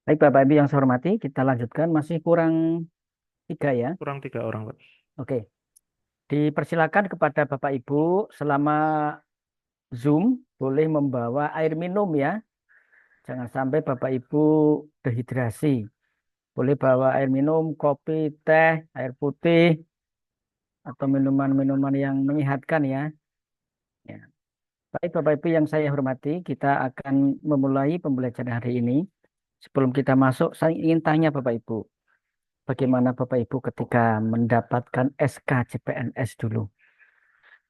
Baik, Bapak Ibu yang saya hormati, kita lanjutkan. Masih kurang tiga ya. Kurang 3 orang, Pak. Oke, dipersilakan kepada Bapak Ibu selama Zoom boleh membawa air minum ya. Jangan sampai Bapak Ibu dehidrasi. Boleh bawa air minum, kopi, teh, air putih, atau minuman-minuman yang menyehatkan ya. Ya. Baik Bapak Ibu yang saya hormati, kita akan memulai pembelajaran hari ini. Sebelum kita masuk, saya ingin tanya Bapak Ibu, bagaimana Bapak Ibu ketika mendapatkan SK CPNS dulu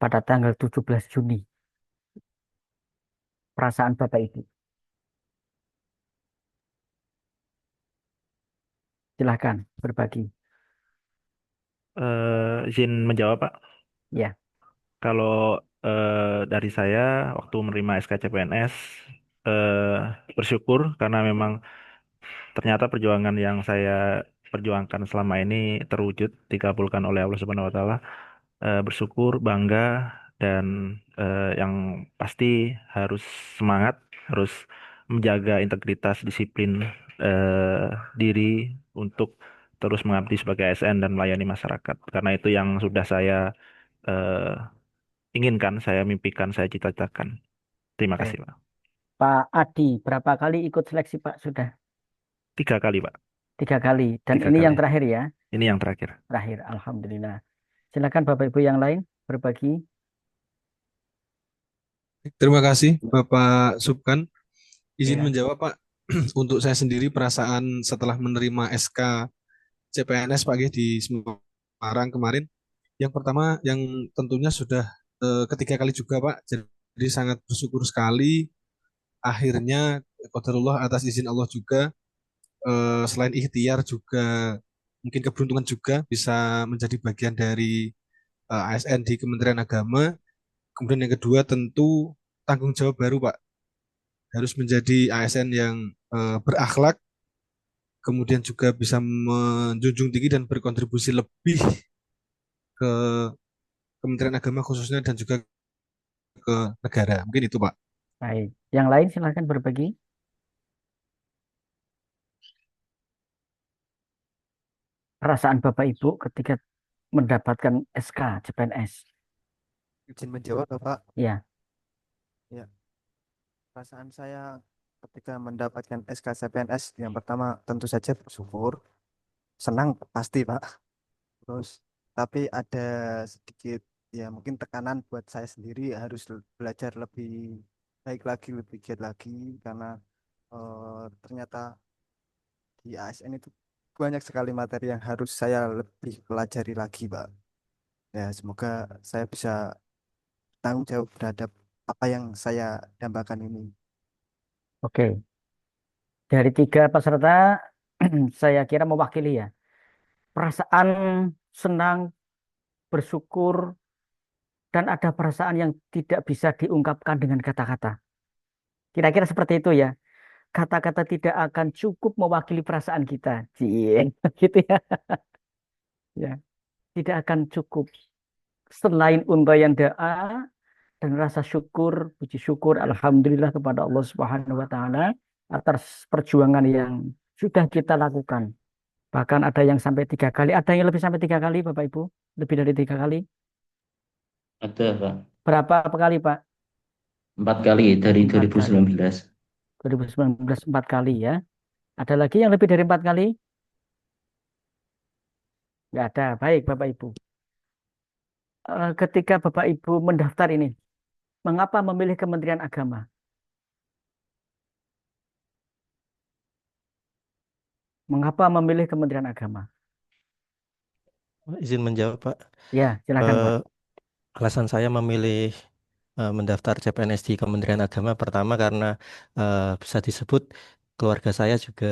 pada tanggal 17 Juni? Perasaan Bapak Ibu. Silahkan berbagi. Izin menjawab, Pak. Ya, Kalau dari saya waktu menerima SKCPNS, eh, bersyukur karena memang ternyata perjuangan yang saya perjuangkan selama ini terwujud, dikabulkan oleh Allah Subhanahu Wa Taala. Bersyukur, bangga, dan yang pasti harus semangat, harus menjaga integritas, disiplin eh, diri untuk terus mengabdi sebagai ASN dan melayani masyarakat. Karena itu yang sudah saya eh, inginkan, saya mimpikan, saya cita-citakan. Terima oke. kasih, Pak. Pak Adi, berapa kali ikut seleksi Pak? Sudah 3 kali, Pak. 3 kali. Dan Tiga ini yang kali. terakhir ya. Ini yang terakhir. Terakhir, Alhamdulillah. Silakan Bapak Ibu yang lain berbagi. Terima kasih Bapak Subkan. Izin Ya, menjawab Pak, untuk saya sendiri perasaan setelah menerima SK CPNS Pak di Semarang kemarin, yang pertama yang tentunya sudah ketiga kali juga Pak, jadi sangat bersyukur sekali akhirnya qadarullah atas izin Allah juga, selain ikhtiar juga mungkin keberuntungan juga bisa menjadi bagian dari ASN di Kementerian Agama. Kemudian yang kedua tentu tanggung jawab baru Pak, harus menjadi ASN yang berakhlak, kemudian juga bisa menjunjung tinggi dan berkontribusi lebih ke Kementerian Agama khususnya dan juga ke negara. Mungkin itu Pak. baik. Yang lain silakan berbagi. Perasaan Bapak Ibu ketika mendapatkan SK CPNS. Izin menjawab Bapak. Ya, Ya, perasaan saya ketika mendapatkan SKCPNS yang pertama tentu saja bersyukur, senang pasti Pak. Terus tapi ada sedikit ya mungkin tekanan buat saya sendiri harus belajar lebih baik lagi, lebih giat lagi karena ternyata di ASN itu banyak sekali materi yang harus saya lebih pelajari lagi Pak. Ya, semoga saya bisa tanggung jawab terhadap apa yang saya dambakan ini. oke. Dari tiga peserta, saya kira mewakili ya. Perasaan senang, bersyukur, dan ada perasaan yang tidak bisa diungkapkan dengan kata-kata. Kira-kira seperti itu ya. Kata-kata tidak akan cukup mewakili perasaan kita. Cie, gitu ya. Ya, tidak akan cukup. Selain untayan doa dan rasa syukur, puji syukur, alhamdulillah kepada Allah Subhanahu wa taala atas perjuangan yang sudah kita lakukan. Bahkan ada yang sampai 3 kali, ada yang lebih sampai 3 kali, Bapak Ibu, lebih dari 3 kali. Ada, Pak. Berapa kali, Pak? 4 kali dari 4 kali. 2019. 2019 4 kali ya. Ada lagi yang lebih dari 4 kali? Nggak ada. Baik, Bapak Ibu. Ketika Bapak Ibu mendaftar ini, mengapa memilih Kementerian Agama? Mengapa memilih Kementerian Agama? Izin menjawab, Pak. Ya, silakan, Eh, Pak. Alasan saya memilih mendaftar CPNS di Kementerian Agama pertama karena bisa disebut keluarga saya juga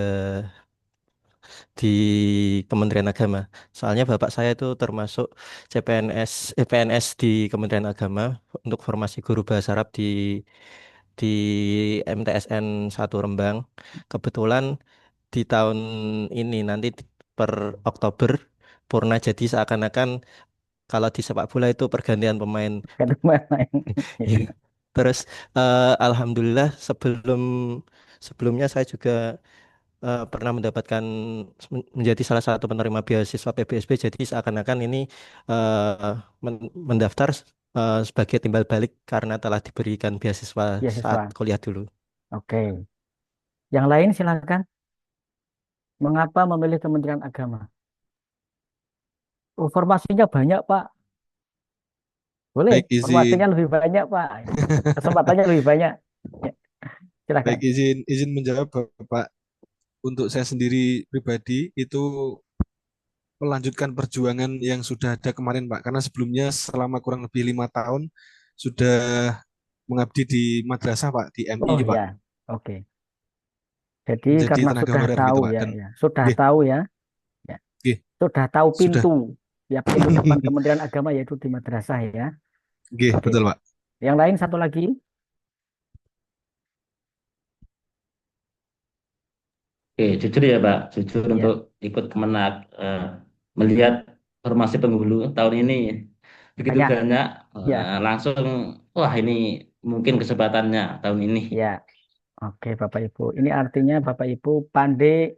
di Kementerian Agama. Soalnya bapak saya itu termasuk PNS di Kementerian Agama untuk formasi guru bahasa Arab di MTSN 1 Rembang. Kebetulan di tahun ini nanti per Oktober purna, jadi seakan-akan kalau di sepak bola itu pergantian pemain. Kedua main. Iya. Terus alhamdulillah sebelumnya saya juga pernah mendapatkan menjadi salah satu penerima beasiswa PBSB, jadi seakan-akan ini mendaftar sebagai timbal balik karena telah diberikan beasiswa saat Beasiswa. kuliah dulu. Oke. Yang lain silakan. Mengapa memilih Kementerian Agama? Informasinya banyak, Pak. Boleh, Baik informasinya izin lebih banyak, Pak. Kesempatannya lebih banyak. Ya, silakan. baik izin menjawab Bapak. Untuk saya sendiri pribadi itu melanjutkan perjuangan yang sudah ada kemarin Pak. Karena sebelumnya selama kurang lebih 5 tahun sudah mengabdi di madrasah Pak, di MI Oh Pak, ya, oke. Jadi menjadi karena tenaga sudah honorer tahu gitu Pak. ya, Dan ya, sudah nggih, tahu ya, ya, nggih, sudah tahu sudah pintu, ya pintu depan Kementerian Agama yaitu di madrasah ya. nggih, Oke. betul Pak. Yang lain satu lagi, Oke, jujur ya Pak, jujur untuk ya, ikut Kemenak, melihat formasi penghulu tahun ini begitu banyak, banyak, ya, langsung wah ini mungkin kesempatannya tahun ini. ya. Oke, Bapak Ibu. Ini artinya Bapak Ibu pandai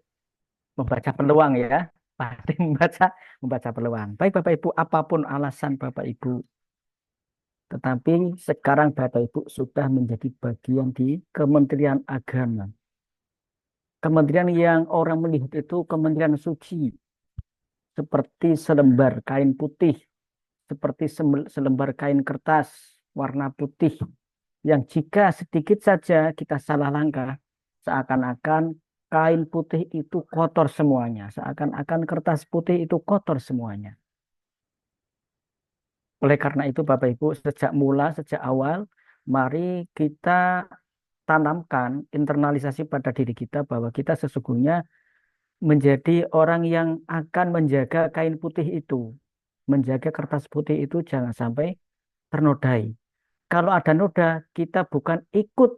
membaca peluang ya, pandai membaca peluang. Baik Bapak Ibu, apapun alasan Bapak Ibu, tetapi sekarang Bapak Ibu sudah menjadi bagian di Kementerian Agama. Kementerian yang orang melihat itu kementerian suci, seperti selembar kain putih, seperti selembar kain kertas warna putih, yang jika sedikit saja kita salah langkah, seakan-akan kain putih itu kotor semuanya, seakan-akan kertas putih itu kotor semuanya. Oleh karena itu, Bapak Ibu, sejak awal, mari kita tanamkan internalisasi pada diri kita bahwa kita sesungguhnya menjadi orang yang akan menjaga kain putih itu, menjaga kertas putih itu jangan sampai ternodai. Kalau ada noda, kita bukan ikut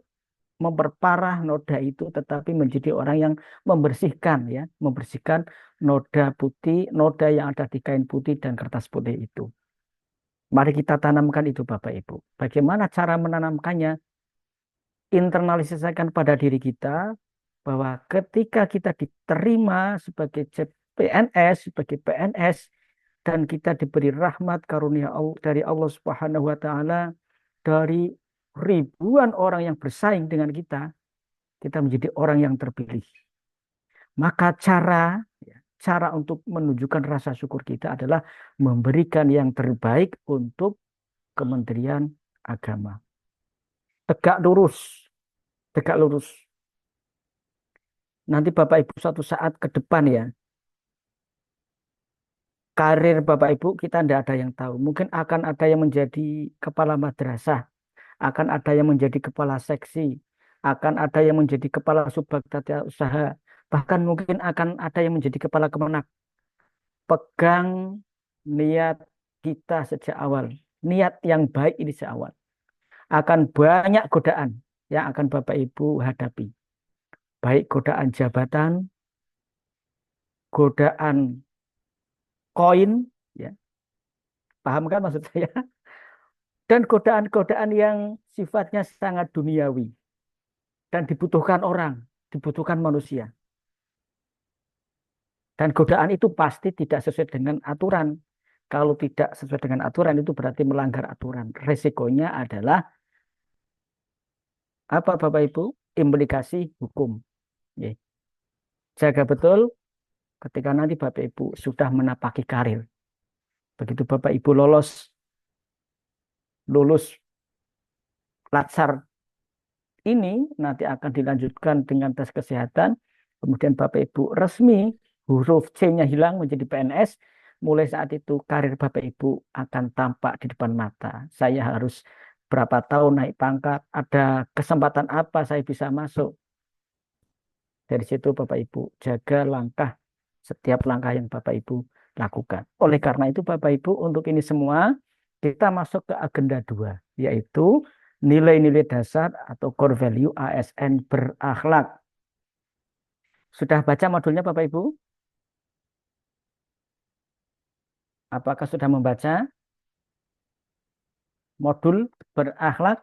memperparah noda itu, tetapi menjadi orang yang membersihkan, ya, membersihkan noda putih, noda yang ada di kain putih dan kertas putih itu. Mari kita tanamkan itu, Bapak Ibu. Bagaimana cara menanamkannya? Internalisasikan pada diri kita bahwa ketika kita diterima sebagai PNS, sebagai PNS, dan kita diberi rahmat karunia dari Allah Subhanahu wa taala, dari ribuan orang yang bersaing dengan kita menjadi orang yang terpilih. Maka cara untuk menunjukkan rasa syukur kita adalah memberikan yang terbaik untuk Kementerian Agama. Tegak lurus, tegak lurus. Nanti Bapak Ibu suatu saat ke depan ya, karir Bapak Ibu kita tidak ada yang tahu. Mungkin akan ada yang menjadi kepala madrasah, akan ada yang menjadi kepala seksi, akan ada yang menjadi kepala subbag tata usaha, bahkan mungkin akan ada yang menjadi kepala kemenak. Pegang niat kita sejak awal, niat yang baik ini sejak awal. Akan banyak godaan yang akan Bapak Ibu hadapi, baik godaan jabatan, godaan koin, ya, paham kan maksud saya? Dan godaan-godaan yang sifatnya sangat duniawi dan dibutuhkan orang, dibutuhkan manusia. Dan godaan itu pasti tidak sesuai dengan aturan. Kalau tidak sesuai dengan aturan itu berarti melanggar aturan. Resikonya adalah apa Bapak Ibu? Implikasi hukum. Ya. Jaga betul ketika nanti Bapak Ibu sudah menapaki karir. Begitu Bapak Ibu lulus latsar ini nanti akan dilanjutkan dengan tes kesehatan. Kemudian Bapak Ibu resmi, huruf C-nya hilang menjadi PNS. Mulai saat itu karir Bapak Ibu akan tampak di depan mata. Saya harus berapa tahun naik pangkat, ada kesempatan apa saya bisa masuk. Dari situ Bapak Ibu jaga langkah, setiap langkah yang Bapak Ibu lakukan. Oleh karena itu Bapak Ibu untuk ini semua kita masuk ke agenda 2, yaitu nilai-nilai dasar atau core value ASN berakhlak. Sudah baca modulnya Bapak Ibu? Apakah sudah membaca modul berakhlak?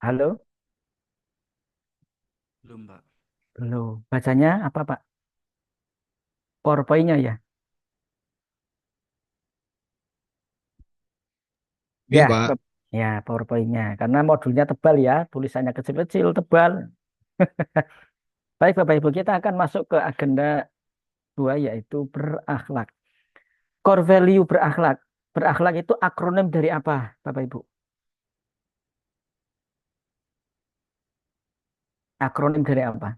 Halo? Belum, Pak. Belum. Bacanya apa, Pak? PowerPoint-nya ya? Nggih, Ya, Pak. ya PowerPoint-nya. Karena modulnya tebal ya, tulisannya kecil-kecil, tebal. Baik, Bapak Ibu, kita akan masuk ke agenda 2 yaitu berakhlak. Core value berakhlak. Berakhlak itu akronim dari apa, Bapak Ibu? Akronim dari apa?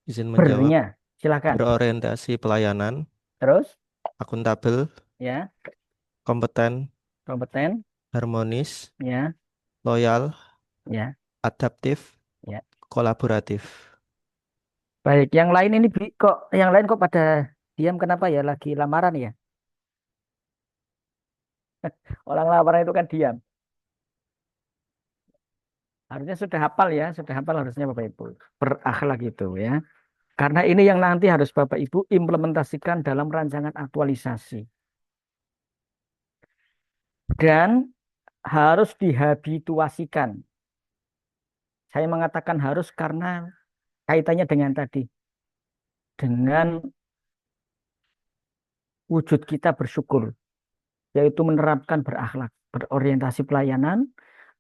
Izin menjawab, Bernya, silakan. berorientasi pelayanan, Terus, akuntabel, ya, kompeten, kompeten, harmonis, ya, loyal, ya, adaptif, ya. kolaboratif. Baik, yang lain ini kok, yang lain kok pada diam kenapa ya? Lagi lamaran ya? Orang lamaran itu kan diam. Harusnya sudah hafal ya, sudah hafal harusnya Bapak Ibu. Berakhlak itu ya. Karena ini yang nanti harus Bapak Ibu implementasikan dalam rancangan aktualisasi. Dan harus dihabituasikan. Saya mengatakan harus karena kaitannya dengan tadi. Dengan wujud kita bersyukur. Yaitu menerapkan berakhlak. Berorientasi pelayanan,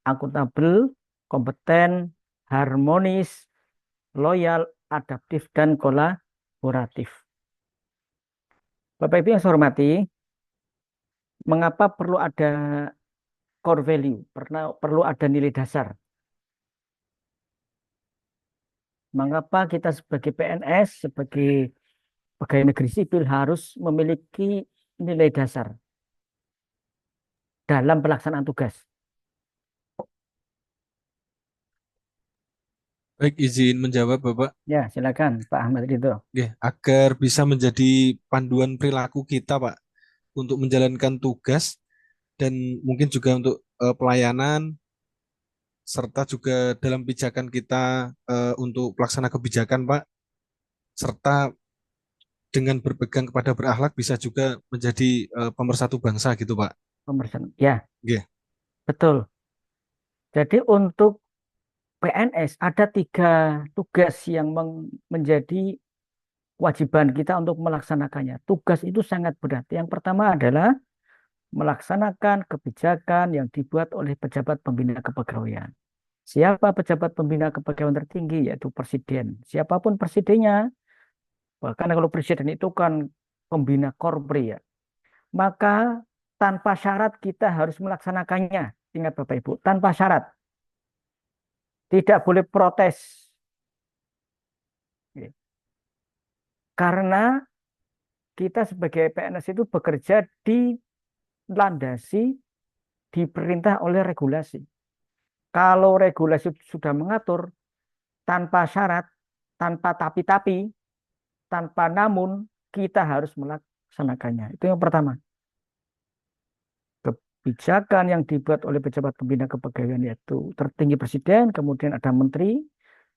akuntabel, kompeten, harmonis, loyal, adaptif, dan kolaboratif. Bapak Ibu yang saya hormati, mengapa perlu ada core value? Perlu ada nilai dasar. Mengapa kita sebagai PNS, sebagai pegawai negeri sipil harus memiliki nilai dasar dalam pelaksanaan tugas? Baik, izin menjawab, Bapak. Ya, silakan Pak Ahmad Ridho. Nggih, agar bisa menjadi panduan perilaku kita, Pak, untuk menjalankan tugas dan mungkin juga untuk pelayanan serta juga dalam pijakan kita untuk pelaksana kebijakan, Pak, serta dengan berpegang kepada berakhlak bisa juga menjadi pemersatu bangsa gitu, Pak. Pemersatu. Ya, Nggih. betul. Jadi untuk PNS ada 3 tugas yang menjadi kewajiban kita untuk melaksanakannya. Tugas itu sangat berat. Yang pertama adalah melaksanakan kebijakan yang dibuat oleh pejabat pembina kepegawaian. Siapa pejabat pembina kepegawaian tertinggi? Yaitu presiden. Siapapun presidennya, bahkan kalau presiden itu kan pembina korpri ya, maka tanpa syarat kita harus melaksanakannya. Ingat Bapak Ibu, tanpa syarat. Tidak boleh protes. Karena kita sebagai PNS itu bekerja dilandasi, diperintah oleh regulasi. Kalau regulasi sudah mengatur, tanpa syarat, tanpa tapi-tapi, tanpa namun, kita harus melaksanakannya. Itu yang pertama. Kebijakan yang dibuat oleh pejabat pembina kepegawaian yaitu tertinggi presiden, kemudian ada menteri,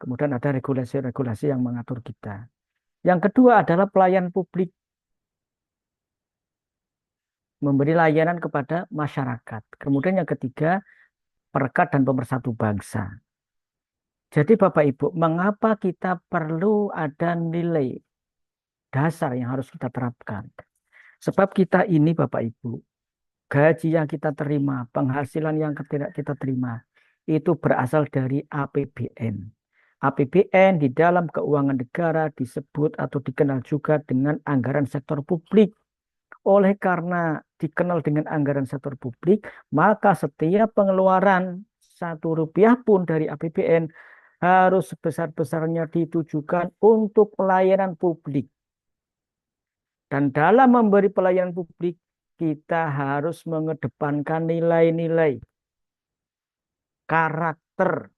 kemudian ada regulasi-regulasi yang mengatur kita. Yang kedua adalah pelayan publik, memberi layanan kepada masyarakat. Kemudian yang ketiga, perekat dan pemersatu bangsa. Jadi Bapak Ibu, mengapa kita perlu ada nilai dasar yang harus kita terapkan? Sebab kita ini Bapak Ibu, gaji yang kita terima, penghasilan yang kita terima, itu berasal dari APBN. APBN di dalam keuangan negara disebut atau dikenal juga dengan anggaran sektor publik. Oleh karena dikenal dengan anggaran sektor publik, maka setiap pengeluaran Rp1 pun dari APBN harus sebesar-besarnya ditujukan untuk pelayanan publik. Dan dalam memberi pelayanan publik, kita harus mengedepankan nilai-nilai karakter.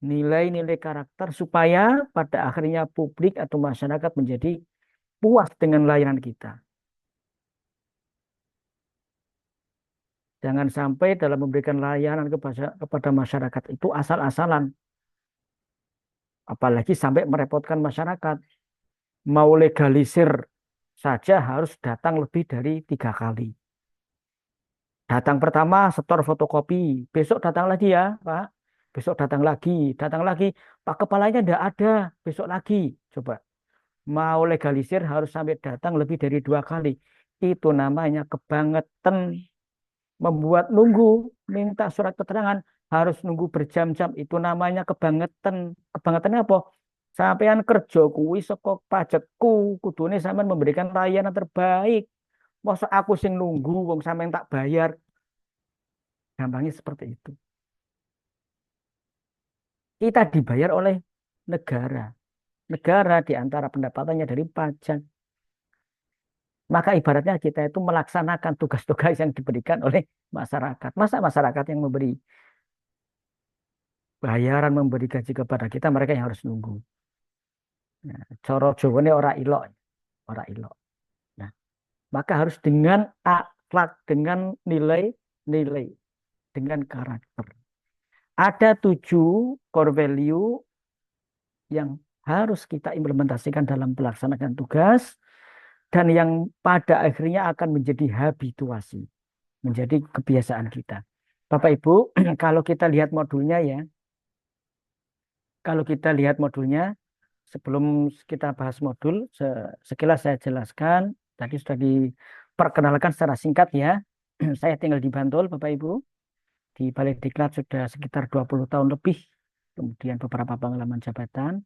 Nilai-nilai karakter supaya pada akhirnya publik atau masyarakat menjadi puas dengan layanan kita. Jangan sampai dalam memberikan layanan kepada masyarakat itu asal-asalan. Apalagi sampai merepotkan masyarakat. Mau legalisir saja harus datang lebih dari 3 kali. Datang pertama setor fotokopi, besok datang lagi ya, Pak. Besok datang lagi. Pak kepalanya enggak ada, besok lagi. Coba mau legalisir harus sampai datang lebih dari 2 kali. Itu namanya kebangetan, membuat nunggu, minta surat keterangan harus nunggu berjam-jam. Itu namanya kebangetan. Kebangetannya apa? Sampean kerja kuwi saka pajakku, kudune sampean memberikan layanan terbaik. Masa aku sing nunggu wong sampean tak bayar. Gampangnya seperti itu. Kita dibayar oleh negara. Negara di antara pendapatannya dari pajak. Maka ibaratnya kita itu melaksanakan tugas-tugas yang diberikan oleh masyarakat. Masa masyarakat yang memberi bayaran, memberi gaji kepada kita, mereka yang harus nunggu. Nah, coro Jawane ora ilok, ora ilok. Nah, maka harus dengan akhlak, dengan nilai-nilai, dengan karakter. Ada 7 core value yang harus kita implementasikan dalam pelaksanaan tugas dan yang pada akhirnya akan menjadi habituasi, menjadi kebiasaan kita. Bapak Ibu, kalau kita lihat modulnya ya, kalau kita lihat modulnya, sebelum kita bahas modul, sekilas saya jelaskan, tadi sudah diperkenalkan secara singkat ya. Saya tinggal di Bantul, Bapak Ibu, di Balai Diklat sudah sekitar 20 tahun lebih, kemudian beberapa pengalaman jabatan,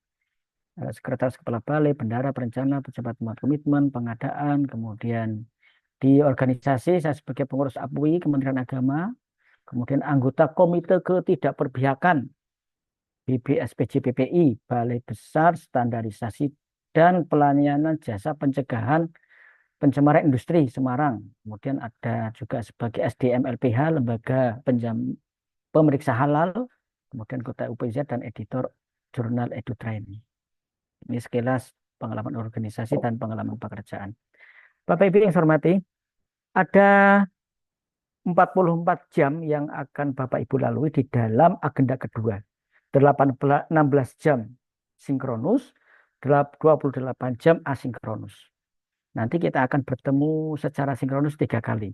sekretaris kepala balai, bendara, perencana, pejabat komitmen, pengadaan, kemudian di organisasi saya sebagai pengurus APWI Kementerian Agama, kemudian anggota Komite Ketidakperpihakan BBSPJ PPI, Balai Besar Standarisasi dan Pelayanan Jasa Pencegahan Pencemaran Industri Semarang. Kemudian ada juga sebagai SDM LPH, Lembaga Pemeriksa Halal, kemudian Kota UPZ dan editor Jurnal EduTrain. Ini sekilas pengalaman organisasi dan pengalaman pekerjaan. Bapak Ibu yang saya hormati, ada 44 jam yang akan Bapak Ibu lalui di dalam agenda kedua. 16 jam sinkronus, 28 jam asinkronus. Nanti kita akan bertemu secara sinkronus 3 kali.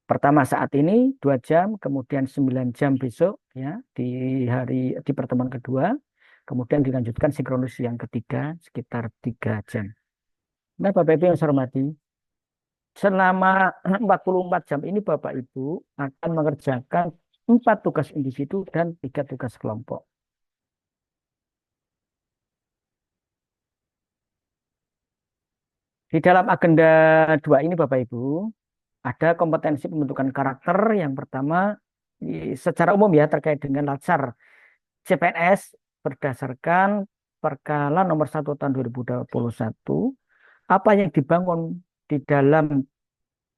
Pertama saat ini 2 jam, kemudian 9 jam besok ya di pertemuan kedua. Kemudian dilanjutkan sinkronus yang ketiga sekitar 3 jam. Nah, Bapak Ibu yang saya hormati, selama 44 jam ini Bapak Ibu akan mengerjakan 4 tugas individu dan 3 tugas kelompok. Di dalam agenda 2 ini Bapak Ibu, ada kompetensi pembentukan karakter. Yang pertama, secara umum ya terkait dengan latsar CPNS berdasarkan Perkala nomor 1 tahun 2021. Apa yang dibangun di dalam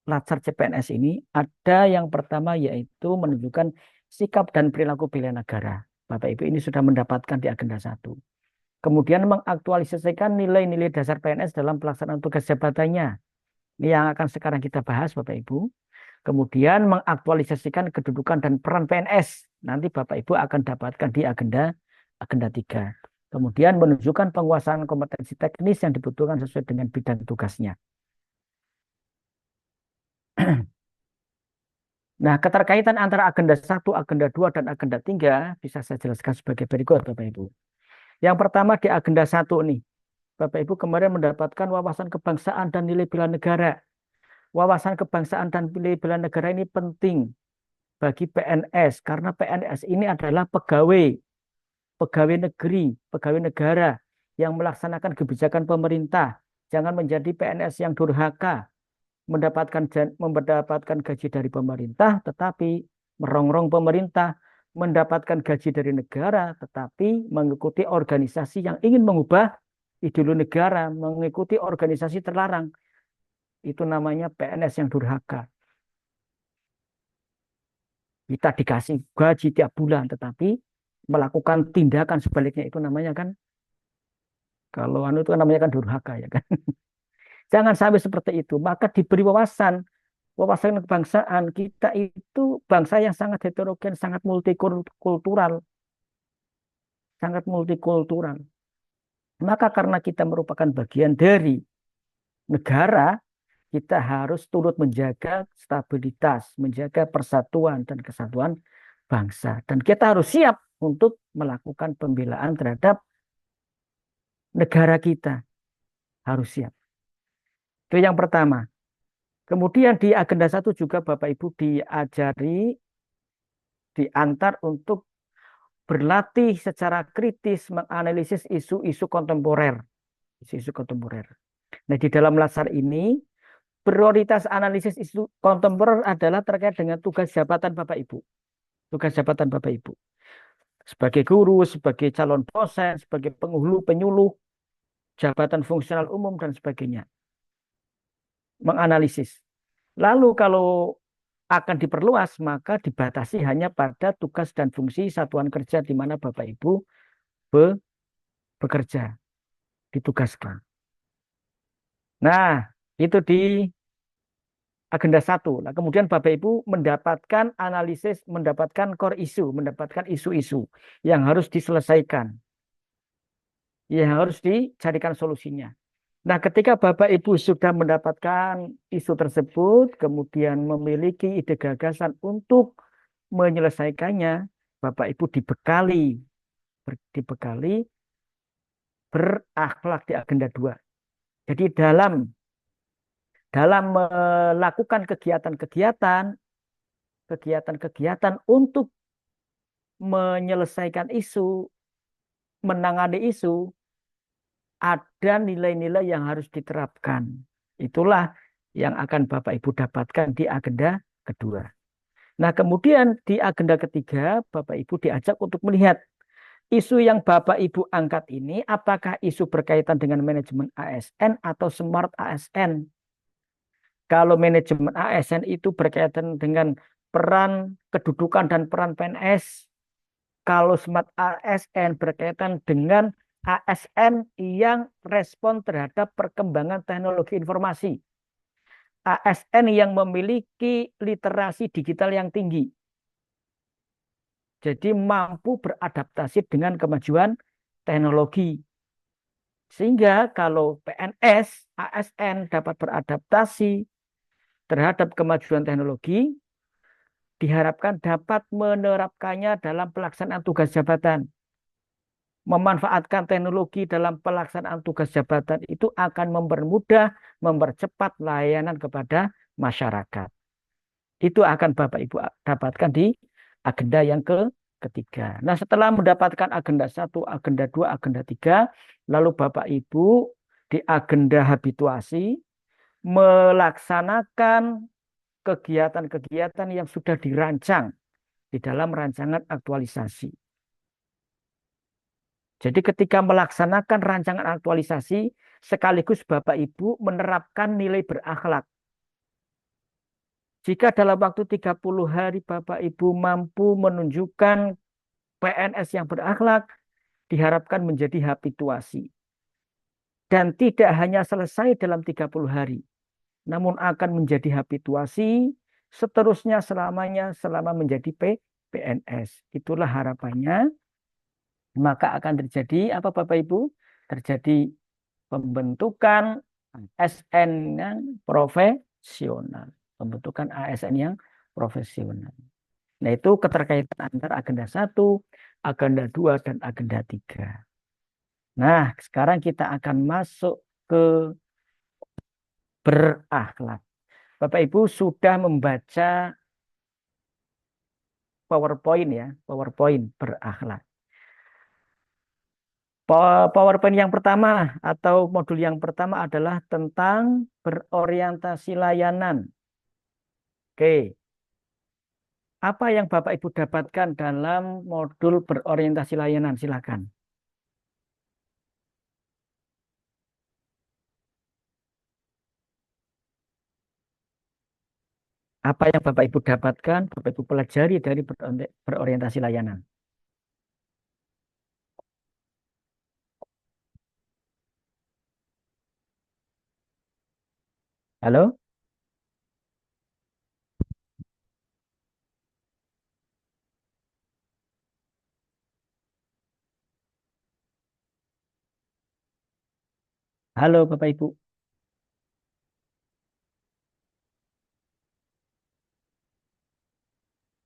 latsar CPNS ini, ada yang pertama yaitu menunjukkan sikap dan perilaku bela negara. Bapak Ibu ini sudah mendapatkan di agenda 1. Kemudian mengaktualisasikan nilai-nilai dasar PNS dalam pelaksanaan tugas jabatannya. Ini yang akan sekarang kita bahas Bapak Ibu. Kemudian mengaktualisasikan kedudukan dan peran PNS. Nanti Bapak Ibu akan dapatkan di agenda 3. Kemudian menunjukkan penguasaan kompetensi teknis yang dibutuhkan sesuai dengan bidang tugasnya. Nah, keterkaitan antara agenda 1, agenda 2, dan agenda 3 bisa saya jelaskan sebagai berikut Bapak Ibu. Yang pertama di agenda 1 nih, Bapak Ibu kemarin mendapatkan wawasan kebangsaan dan nilai bela negara. Wawasan kebangsaan dan nilai bela negara ini penting bagi PNS karena PNS ini adalah pegawai negeri, pegawai negara yang melaksanakan kebijakan pemerintah. Jangan menjadi PNS yang durhaka, mendapatkan gaji dari pemerintah, tetapi merongrong pemerintah, mendapatkan gaji dari negara, tetapi mengikuti organisasi yang ingin mengubah ideologi negara, mengikuti organisasi terlarang. Itu namanya PNS yang durhaka. Kita dikasih gaji tiap bulan, tetapi melakukan tindakan sebaliknya itu namanya kan, kalau itu kan namanya kan durhaka ya kan. Jangan sampai seperti itu. Maka diberi wawasan kebangsaan. Kita itu bangsa yang sangat heterogen, sangat multikultural, sangat multikultural. Maka karena kita merupakan bagian dari negara, kita harus turut menjaga stabilitas, menjaga persatuan dan kesatuan bangsa. Dan kita harus siap untuk melakukan pembelaan terhadap negara kita. Harus siap. Itu yang pertama. Kemudian di agenda satu juga Bapak Ibu diajari, diantar untuk berlatih secara kritis menganalisis isu-isu kontemporer. Isu-isu kontemporer. Nah, di dalam latsar ini, prioritas analisis isu kontemporer adalah terkait dengan tugas jabatan Bapak Ibu. Tugas jabatan Bapak Ibu. Sebagai guru, sebagai calon dosen, sebagai penghulu, penyuluh, jabatan fungsional umum, dan sebagainya. Menganalisis. Lalu kalau akan diperluas, maka dibatasi hanya pada tugas dan fungsi satuan kerja di mana Bapak Ibu bekerja, ditugaskan. Nah, itu di agenda satu. Nah, kemudian Bapak Ibu mendapatkan analisis, mendapatkan core isu, mendapatkan isu-isu yang harus diselesaikan, yang harus dicarikan solusinya. Nah, ketika Bapak Ibu sudah mendapatkan isu tersebut, kemudian memiliki ide gagasan untuk menyelesaikannya, Bapak Ibu dibekali berakhlak di agenda 2. Jadi dalam melakukan kegiatan untuk menyelesaikan isu, menangani isu, ada nilai-nilai yang harus diterapkan. Itulah yang akan Bapak Ibu dapatkan di agenda kedua. Nah, kemudian di agenda ketiga, Bapak Ibu diajak untuk melihat isu yang Bapak Ibu angkat ini, apakah isu berkaitan dengan manajemen ASN atau smart ASN. Kalau manajemen ASN itu berkaitan dengan peran, kedudukan, dan peran PNS. Kalau smart ASN berkaitan dengan ASN yang respon terhadap perkembangan teknologi informasi. ASN yang memiliki literasi digital yang tinggi. Jadi mampu beradaptasi dengan kemajuan teknologi. Sehingga kalau PNS, ASN dapat beradaptasi terhadap kemajuan teknologi, diharapkan dapat menerapkannya dalam pelaksanaan tugas jabatan. Memanfaatkan teknologi dalam pelaksanaan tugas jabatan itu akan mempermudah, mempercepat layanan kepada masyarakat. Itu akan Bapak Ibu dapatkan di agenda yang ketiga. Nah, setelah mendapatkan agenda 1, agenda 2, agenda 3, lalu Bapak Ibu di agenda habituasi melaksanakan kegiatan-kegiatan yang sudah dirancang di dalam rancangan aktualisasi. Jadi ketika melaksanakan rancangan aktualisasi, sekaligus Bapak Ibu menerapkan nilai berakhlak. Jika dalam waktu 30 hari Bapak Ibu mampu menunjukkan PNS yang berakhlak, diharapkan menjadi habituasi. Dan tidak hanya selesai dalam 30 hari, namun akan menjadi habituasi seterusnya selamanya selama menjadi PNS. Itulah harapannya. Maka akan terjadi apa Bapak Ibu? Terjadi pembentukan ASN yang profesional. Pembentukan ASN yang profesional. Nah, itu keterkaitan antara agenda 1, agenda 2, dan agenda 3. Nah, sekarang kita akan masuk ke berakhlak. Bapak Ibu sudah membaca PowerPoint ya, PowerPoint berakhlak. PowerPoint yang pertama atau modul yang pertama adalah tentang berorientasi layanan. Oke, apa yang Bapak Ibu dapatkan dalam modul berorientasi layanan? Silakan. Apa yang Bapak Ibu dapatkan, Bapak Ibu pelajari dari berorientasi layanan? Halo? Halo Bapak Ibu.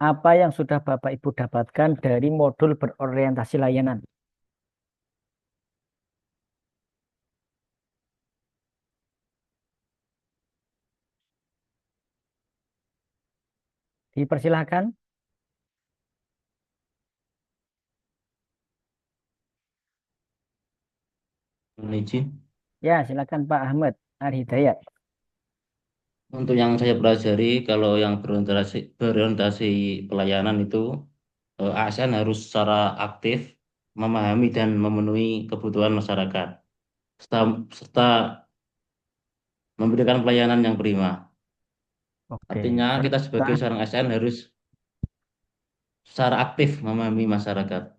Apa yang sudah Bapak Ibu dapatkan dari modul berorientasi layanan? Dipersilahkan. Mohon izin. Ya, silakan Pak Ahmad Al-Hidayat. Untuk yang saya pelajari, kalau yang berorientasi pelayanan itu, ASN harus secara aktif memahami dan memenuhi kebutuhan masyarakat, serta memberikan pelayanan yang prima. Oke, Artinya kita serta sebagai seorang ASN harus secara aktif memahami masyarakat,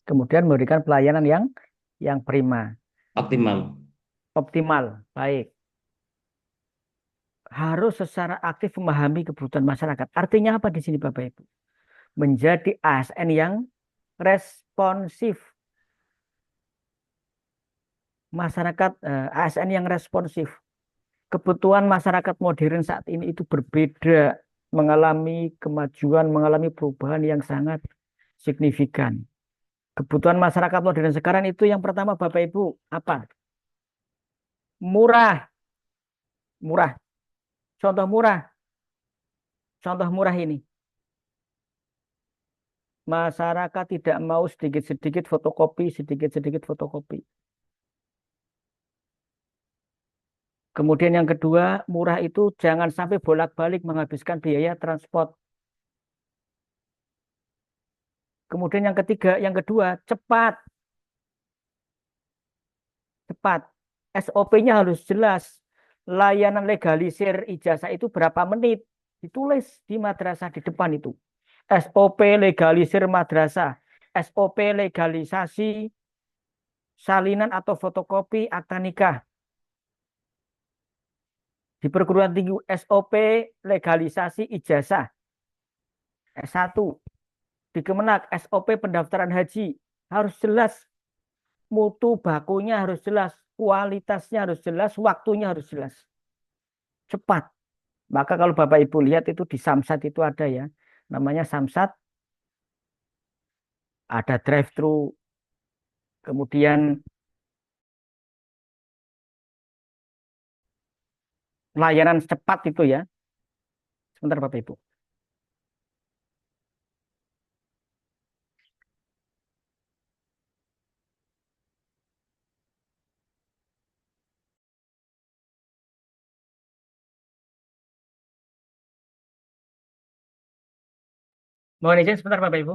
kemudian memberikan pelayanan yang prima, optimal. optimal, baik. Harus secara aktif memahami kebutuhan masyarakat. Artinya apa di sini Bapak Ibu? Menjadi ASN yang responsif. Masyarakat ASN yang responsif. Kebutuhan masyarakat modern saat ini itu berbeda, mengalami kemajuan, mengalami perubahan yang sangat signifikan. Kebutuhan masyarakat modern sekarang itu yang pertama Bapak Ibu, apa? Murah, murah. Contoh murah, contoh murah ini. Masyarakat tidak mau sedikit-sedikit fotokopi, sedikit-sedikit fotokopi. Kemudian yang kedua, murah itu jangan sampai bolak-balik menghabiskan biaya transport. Kemudian yang ketiga, yang kedua, cepat, cepat. SOP-nya harus jelas. Layanan legalisir ijazah itu berapa menit? Ditulis di madrasah di depan itu. SOP legalisir madrasah, SOP legalisasi salinan atau fotokopi akta nikah. Di perguruan tinggi SOP legalisasi ijazah S1. Di Kemenak SOP pendaftaran haji harus jelas, mutu bakunya harus jelas, kualitasnya harus jelas, waktunya harus jelas. Cepat. Maka kalau Bapak Ibu lihat itu di Samsat itu ada ya, namanya Samsat, ada drive thru, kemudian layanan cepat itu ya. Sebentar Bapak Ibu. Mohon izin sebentar Bapak Ibu.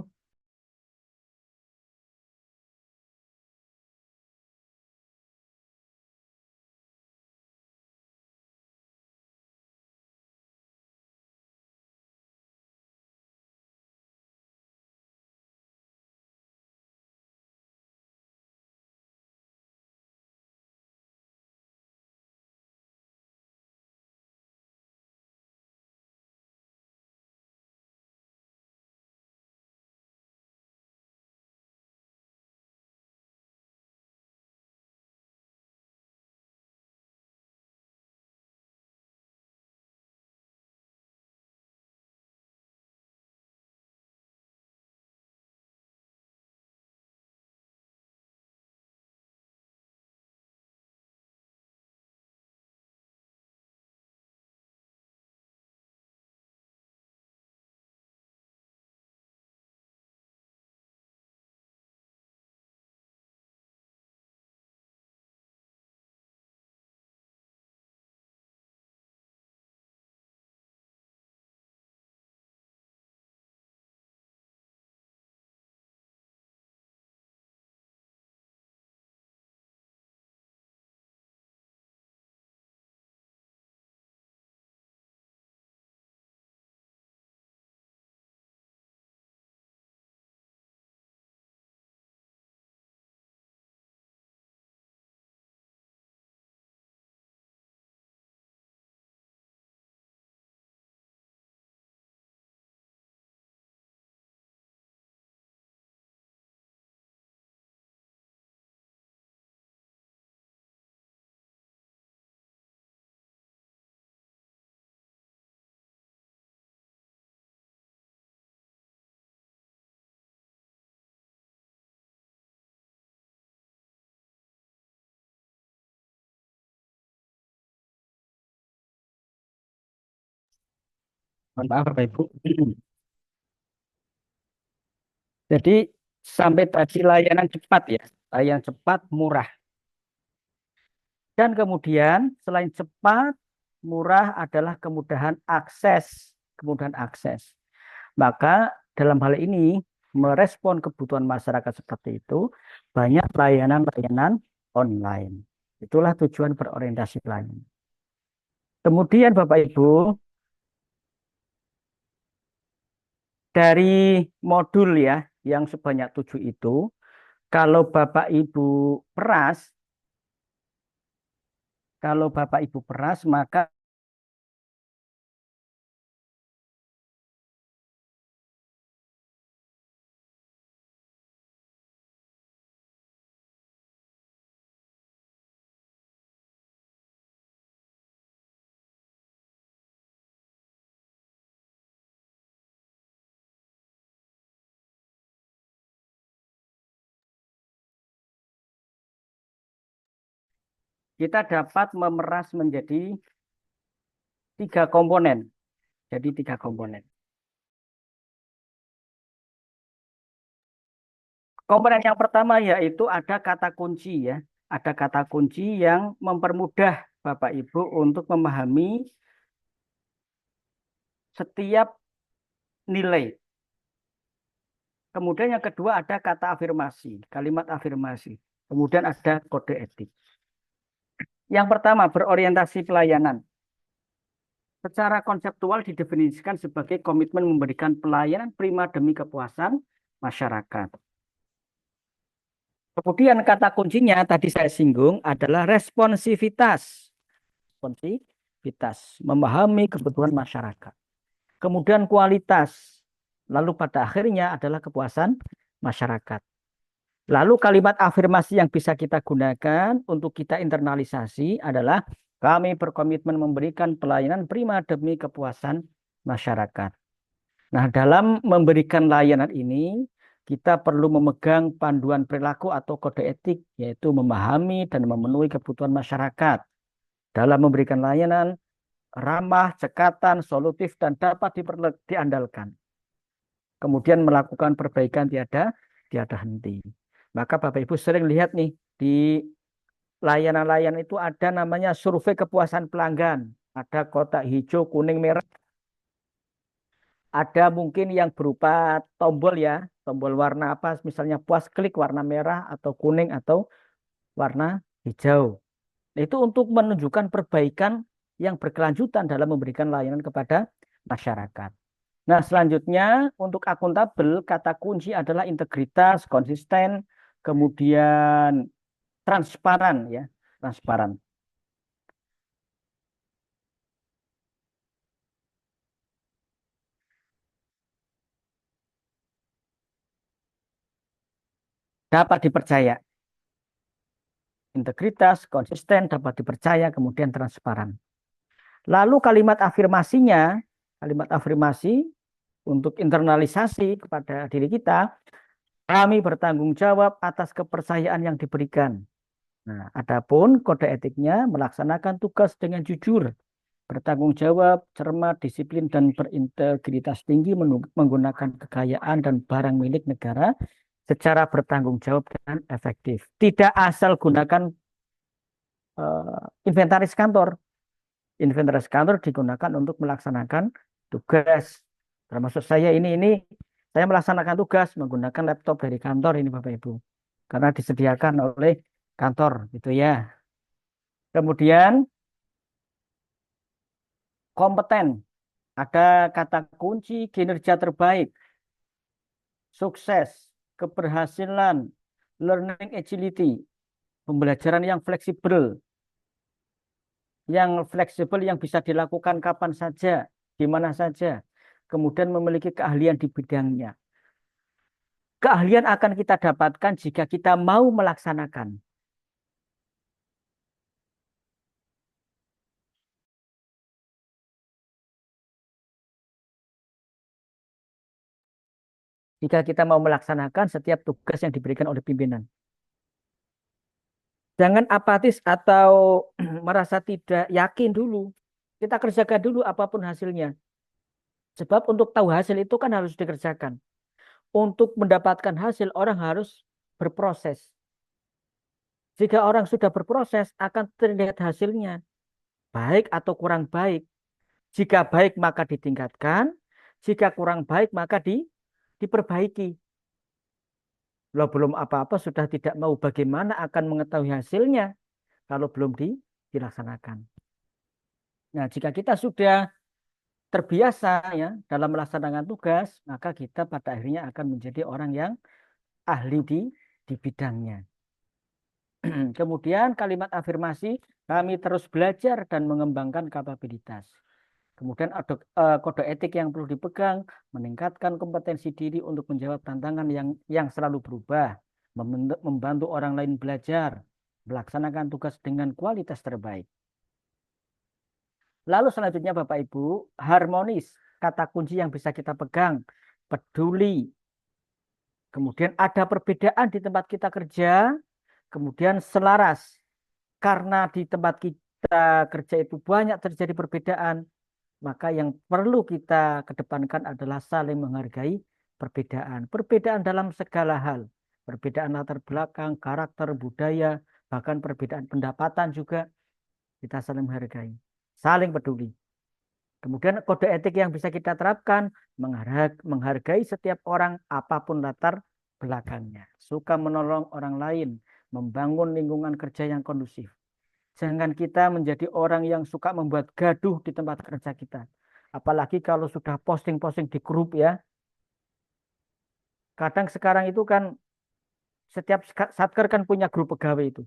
Mohon maaf Bapak Ibu. Jadi sampai tadi layanan cepat ya, layanan cepat, murah. Dan kemudian selain cepat, murah adalah kemudahan akses, kemudahan akses. Maka dalam hal ini merespon kebutuhan masyarakat seperti itu, banyak layanan-layanan online. Itulah tujuan berorientasi layanan. Kemudian Bapak Ibu, dari modul ya yang sebanyak 7 itu, kalau Bapak Ibu peras, maka kita dapat memeras menjadi 3 komponen. Jadi 3 komponen. Komponen yang pertama yaitu ada kata kunci ya. Ada kata kunci yang mempermudah Bapak Ibu untuk memahami setiap nilai. Kemudian yang kedua ada kata afirmasi, kalimat afirmasi. Kemudian ada kode etik. Yang pertama berorientasi pelayanan. Secara konseptual didefinisikan sebagai komitmen memberikan pelayanan prima demi kepuasan masyarakat. Kemudian kata kuncinya tadi saya singgung adalah responsivitas. Responsivitas, memahami kebutuhan masyarakat. Kemudian kualitas. Lalu pada akhirnya adalah kepuasan masyarakat. Lalu kalimat afirmasi yang bisa kita gunakan untuk kita internalisasi adalah kami berkomitmen memberikan pelayanan prima demi kepuasan masyarakat. Nah, dalam memberikan layanan ini, kita perlu memegang panduan perilaku atau kode etik, yaitu memahami dan memenuhi kebutuhan masyarakat. Dalam memberikan layanan, ramah, cekatan, solutif, dan dapat diandalkan. Kemudian melakukan perbaikan tiada henti. Maka Bapak Ibu sering lihat nih, di layanan-layanan itu ada namanya survei kepuasan pelanggan. Ada kotak hijau, kuning, merah. Ada mungkin yang berupa tombol ya, tombol warna apa, misalnya puas klik warna merah atau kuning atau warna hijau. Itu untuk menunjukkan perbaikan yang berkelanjutan dalam memberikan layanan kepada masyarakat. Nah, selanjutnya untuk akuntabel, kata kunci adalah integritas, konsisten, kemudian transparan ya, transparan. Dapat dipercaya. Integritas, konsisten, dapat dipercaya, kemudian transparan. Lalu kalimat afirmasi untuk internalisasi kepada diri kita, kami bertanggung jawab atas kepercayaan yang diberikan. Nah, adapun kode etiknya melaksanakan tugas dengan jujur, bertanggung jawab, cermat, disiplin, dan berintegritas tinggi menggunakan kekayaan dan barang milik negara secara bertanggung jawab dan efektif. Tidak asal gunakan inventaris kantor. Inventaris kantor digunakan untuk melaksanakan tugas. Termasuk saya ini saya melaksanakan tugas menggunakan laptop dari kantor ini Bapak Ibu. Karena disediakan oleh kantor gitu ya. Kemudian kompeten. Ada kata kunci kinerja terbaik, sukses, keberhasilan, learning agility, pembelajaran yang fleksibel, yang bisa dilakukan kapan saja, di mana saja. Kemudian memiliki keahlian di bidangnya. Keahlian akan kita dapatkan jika kita mau melaksanakan. Jika kita mau melaksanakan setiap tugas yang diberikan oleh pimpinan. Jangan apatis atau merasa tidak yakin dulu. Kita kerjakan dulu apapun hasilnya. Sebab untuk tahu hasil itu kan harus dikerjakan. Untuk mendapatkan hasil, orang harus berproses. Jika orang sudah berproses, akan terlihat hasilnya, baik atau kurang baik. Jika baik, maka ditingkatkan. Jika kurang baik, maka diperbaiki. Loh, belum apa-apa, sudah tidak mau, bagaimana akan mengetahui hasilnya kalau belum dilaksanakan. Nah, jika kita sudah terbiasa ya dalam melaksanakan tugas, maka kita pada akhirnya akan menjadi orang yang ahli di bidangnya. Kemudian kalimat afirmasi, kami terus belajar dan mengembangkan kapabilitas. Kemudian ada kode etik yang perlu dipegang, meningkatkan kompetensi diri untuk menjawab tantangan yang selalu berubah, membantu orang lain belajar, melaksanakan tugas dengan kualitas terbaik. Lalu selanjutnya Bapak Ibu, harmonis, kata kunci yang bisa kita pegang, peduli. Kemudian ada perbedaan di tempat kita kerja, kemudian selaras. Karena di tempat kita kerja itu banyak terjadi perbedaan, maka yang perlu kita kedepankan adalah saling menghargai perbedaan. Perbedaan dalam segala hal. Perbedaan latar belakang, karakter, budaya, bahkan perbedaan pendapatan juga kita saling menghargai. Saling peduli. Kemudian kode etik yang bisa kita terapkan, menghargai setiap orang apapun latar belakangnya. Suka menolong orang lain, membangun lingkungan kerja yang kondusif. Jangan kita menjadi orang yang suka membuat gaduh di tempat kerja kita. Apalagi kalau sudah posting-posting di grup ya. Kadang sekarang itu kan setiap satker kan punya grup pegawai itu.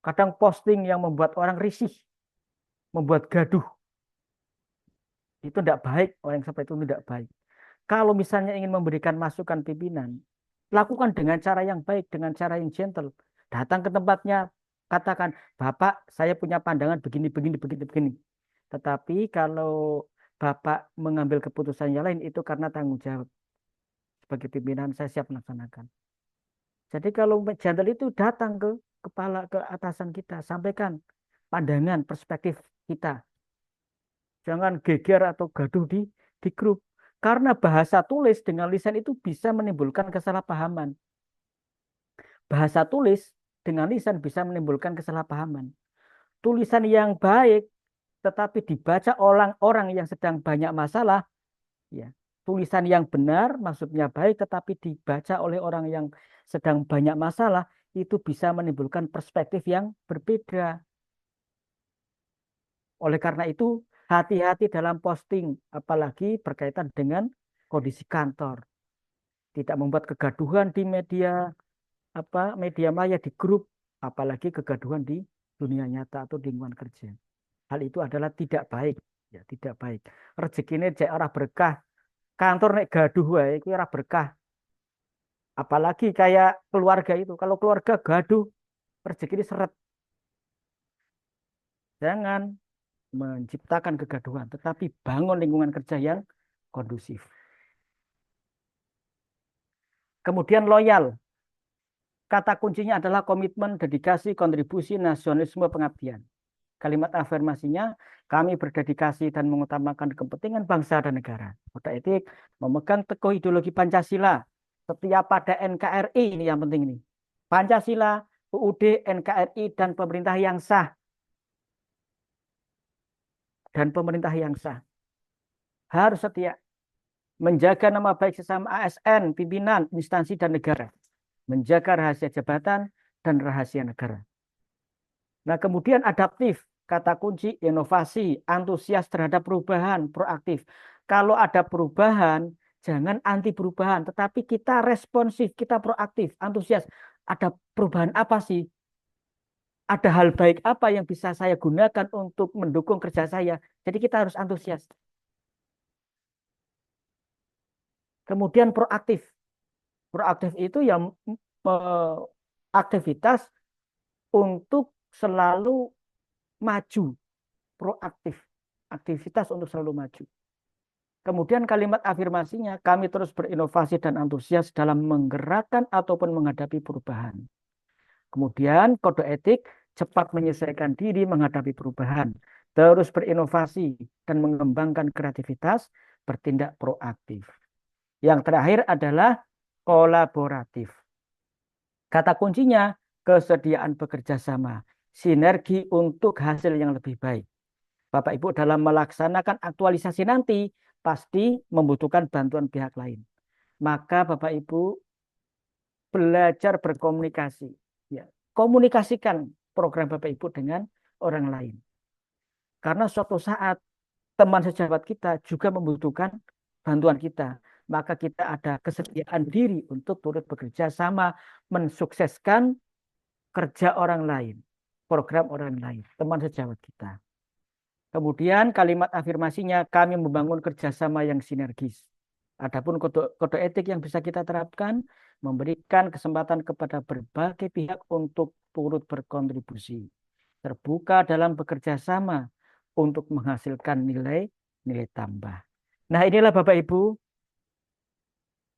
Kadang posting yang membuat orang risih, membuat gaduh. Itu tidak baik, orang yang seperti itu tidak baik. Kalau misalnya ingin memberikan masukan pimpinan, lakukan dengan cara yang baik, dengan cara yang gentle. Datang ke tempatnya, katakan, Bapak, saya punya pandangan begini, begini, begini, begini. Tetapi kalau Bapak mengambil keputusan yang lain, itu karena tanggung jawab. Sebagai pimpinan, saya siap melaksanakan. Jadi kalau gentle itu datang ke kepala, ke atasan kita, sampaikan pandangan, perspektif kita. Jangan geger atau gaduh di grup. Karena bahasa tulis dengan lisan itu bisa menimbulkan kesalahpahaman. Bahasa tulis dengan lisan bisa menimbulkan kesalahpahaman. Tulisan yang baik tetapi dibaca orang-orang yang sedang banyak masalah, ya. Tulisan yang benar maksudnya baik tetapi dibaca oleh orang yang sedang banyak masalah, itu bisa menimbulkan perspektif yang berbeda. Oleh karena itu, hati-hati dalam posting, apalagi berkaitan dengan kondisi kantor. Tidak membuat kegaduhan di media maya, di grup, apalagi kegaduhan di dunia nyata atau di lingkungan kerja. Hal itu adalah tidak baik, ya tidak baik. Rezeki ini jek ora berkah. Kantor nek gaduh wae iku ora berkah. Apalagi kayak keluarga itu. Kalau keluarga gaduh, rezeki ini seret. Jangan menciptakan kegaduhan, tetapi bangun lingkungan kerja yang kondusif. Kemudian loyal. Kata kuncinya adalah komitmen, dedikasi, kontribusi, nasionalisme, pengabdian. Kalimat afirmasinya, kami berdedikasi dan mengutamakan kepentingan bangsa dan negara. Kode etik, memegang teguh ideologi Pancasila. Setia pada NKRI, ini yang penting ini. Pancasila, UUD, NKRI, dan pemerintah yang sah. Dan pemerintah yang sah. Harus setia. Menjaga nama baik sesama ASN, pimpinan, instansi, dan negara. Menjaga rahasia jabatan dan rahasia negara. Nah, kemudian adaptif, kata kunci inovasi, antusias terhadap perubahan, proaktif. Kalau ada perubahan, jangan anti perubahan, tetapi kita responsif, kita proaktif, antusias. Ada perubahan apa sih? Ada hal baik apa yang bisa saya gunakan untuk mendukung kerja saya? Jadi kita harus antusias. Kemudian proaktif. Proaktif itu yang aktivitas untuk selalu maju, proaktif, aktivitas untuk selalu maju. Kemudian kalimat afirmasinya, kami terus berinovasi dan antusias dalam menggerakkan ataupun menghadapi perubahan. Kemudian kode etik, cepat menyesuaikan diri menghadapi perubahan, terus berinovasi dan mengembangkan kreativitas, bertindak proaktif. Yang terakhir adalah kolaboratif. Kata kuncinya kesediaan bekerja sama, sinergi untuk hasil yang lebih baik. Bapak Ibu dalam melaksanakan aktualisasi nanti pasti membutuhkan bantuan pihak lain. Maka Bapak Ibu belajar berkomunikasi. Ya, komunikasikan program Bapak Ibu dengan orang lain. Karena suatu saat teman sejawat kita juga membutuhkan bantuan kita. Maka kita ada kesediaan diri untuk turut bekerja sama mensukseskan kerja orang lain, program orang lain, teman sejawat kita. Kemudian kalimat afirmasinya, kami membangun kerjasama yang sinergis. Adapun kode etik yang bisa kita terapkan, memberikan kesempatan kepada berbagai pihak untuk turut berkontribusi. Terbuka dalam bekerja sama untuk menghasilkan nilai tambah. Nah, inilah Bapak Ibu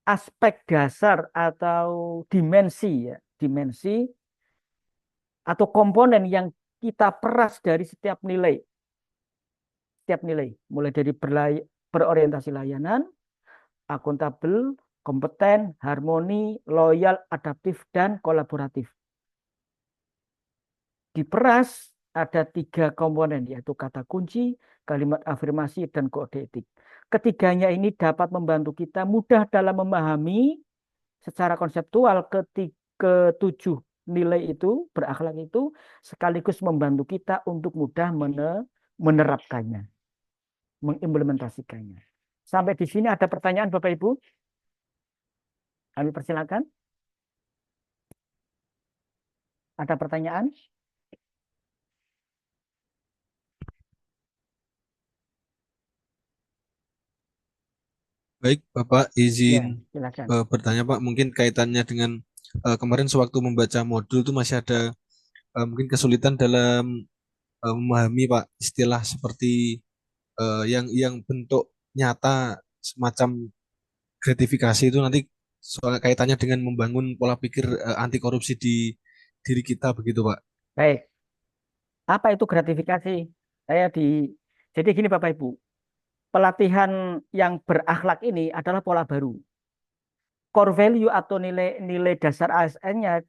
aspek dasar atau dimensi ya, dimensi atau komponen yang kita peras dari setiap nilai. Setiap nilai, mulai dari berorientasi layanan, akuntabel, kompeten, harmoni, loyal, adaptif, dan kolaboratif. Diperas ada 3 komponen, yaitu kata kunci, kalimat afirmasi, dan kode etik. Ketiganya ini dapat membantu kita mudah dalam memahami secara konseptual ke-7 nilai itu, berakhlak itu, sekaligus membantu kita untuk mudah menerapkannya, mengimplementasikannya. Sampai di sini ada pertanyaan Bapak Ibu? Kami persilakan. Ada pertanyaan? Baik, Bapak Ya, izin silakan. bertanya Pak, mungkin kaitannya dengan kemarin sewaktu membaca modul itu masih ada mungkin kesulitan dalam memahami Pak istilah seperti yang bentuk nyata semacam gratifikasi itu nanti soal kaitannya dengan membangun pola pikir anti korupsi di diri kita begitu Pak. Baik. Apa itu gratifikasi? Saya di Jadi gini Bapak Ibu, pelatihan yang berakhlak ini adalah pola baru. Core value atau nilai dasar ASN-nya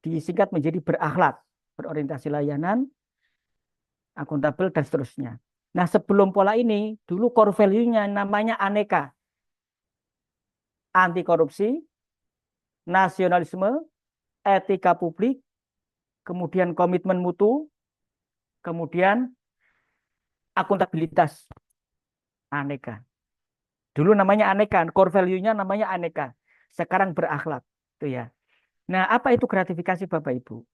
disingkat menjadi berakhlak, berorientasi layanan, akuntabel, dan seterusnya. Nah, sebelum pola ini, dulu core value-nya namanya aneka, anti korupsi, nasionalisme, etika publik, kemudian komitmen mutu, kemudian akuntabilitas, aneka. Dulu namanya aneka, core value-nya namanya aneka. Sekarang berakhlak, itu ya. Nah, apa itu gratifikasi Bapak Ibu?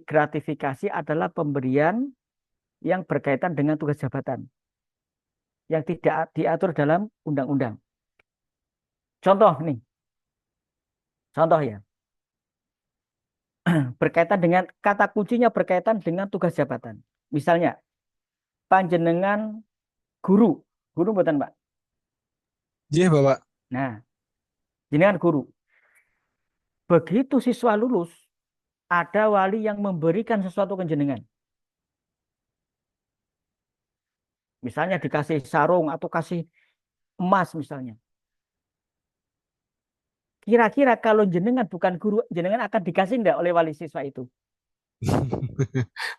Gratifikasi adalah pemberian yang berkaitan dengan tugas jabatan yang tidak diatur dalam undang-undang. Contoh nih, contoh ya, berkaitan dengan kata kuncinya berkaitan dengan tugas jabatan. Misalnya, panjenengan guru, guru bukan Pak? Iya Bapak. Nah, jenengan guru. Begitu siswa lulus, ada wali yang memberikan sesuatu ke jenengan. Misalnya dikasih sarung atau kasih emas misalnya. Kira-kira kalau jenengan bukan guru, jenengan akan dikasih enggak oleh wali siswa itu?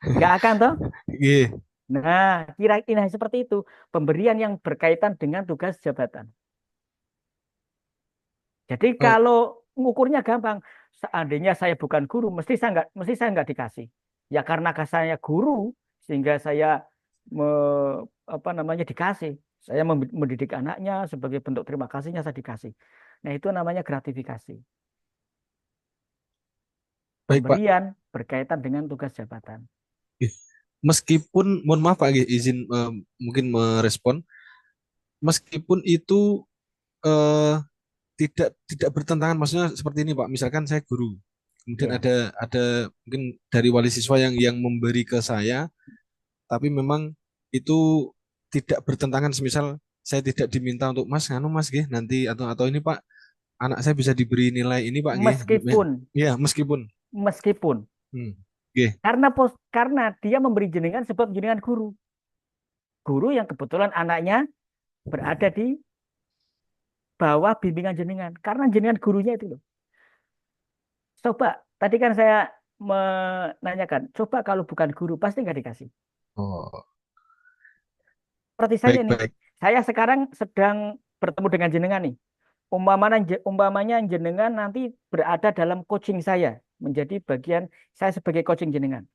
Enggak akan toh? Iya. Nah, kira-kira seperti itu. Pemberian yang berkaitan dengan tugas jabatan. Jadi Oh, kalau ngukurnya gampang, seandainya saya bukan guru, mesti saya nggak dikasih. Ya karena saya guru, sehingga saya dikasih. Saya mendidik anaknya sebagai bentuk terima kasihnya saya dikasih. Nah itu namanya gratifikasi. baik Pak. Pemberian berkaitan dengan tugas jabatan. Ih, meskipun mohon maaf Pak izin mungkin merespon meskipun itu eh, tidak bertentangan maksudnya seperti ini Pak misalkan saya guru kemudian Ya, ada mungkin dari wali siswa yang memberi ke saya tapi memang itu tidak bertentangan semisal saya tidak diminta untuk Mas nganu Mas nggih nanti atau ini Pak anak saya bisa diberi nilai ini Pak nggih meskipun ya meskipun meskipun hmm, nggih karena dia memberi jenengan sebab jenengan guru. Guru yang kebetulan anaknya berada di bawah bimbingan jenengan. Karena jenengan gurunya itu loh. Coba, tadi kan saya menanyakan, coba kalau bukan guru pasti nggak dikasih. Oh, Seperti saya baik nih, baik. saya sekarang sedang bertemu dengan jenengan nih. Umpamanya jenengan nanti berada dalam coaching saya, menjadi bagian saya sebagai coaching jenengan.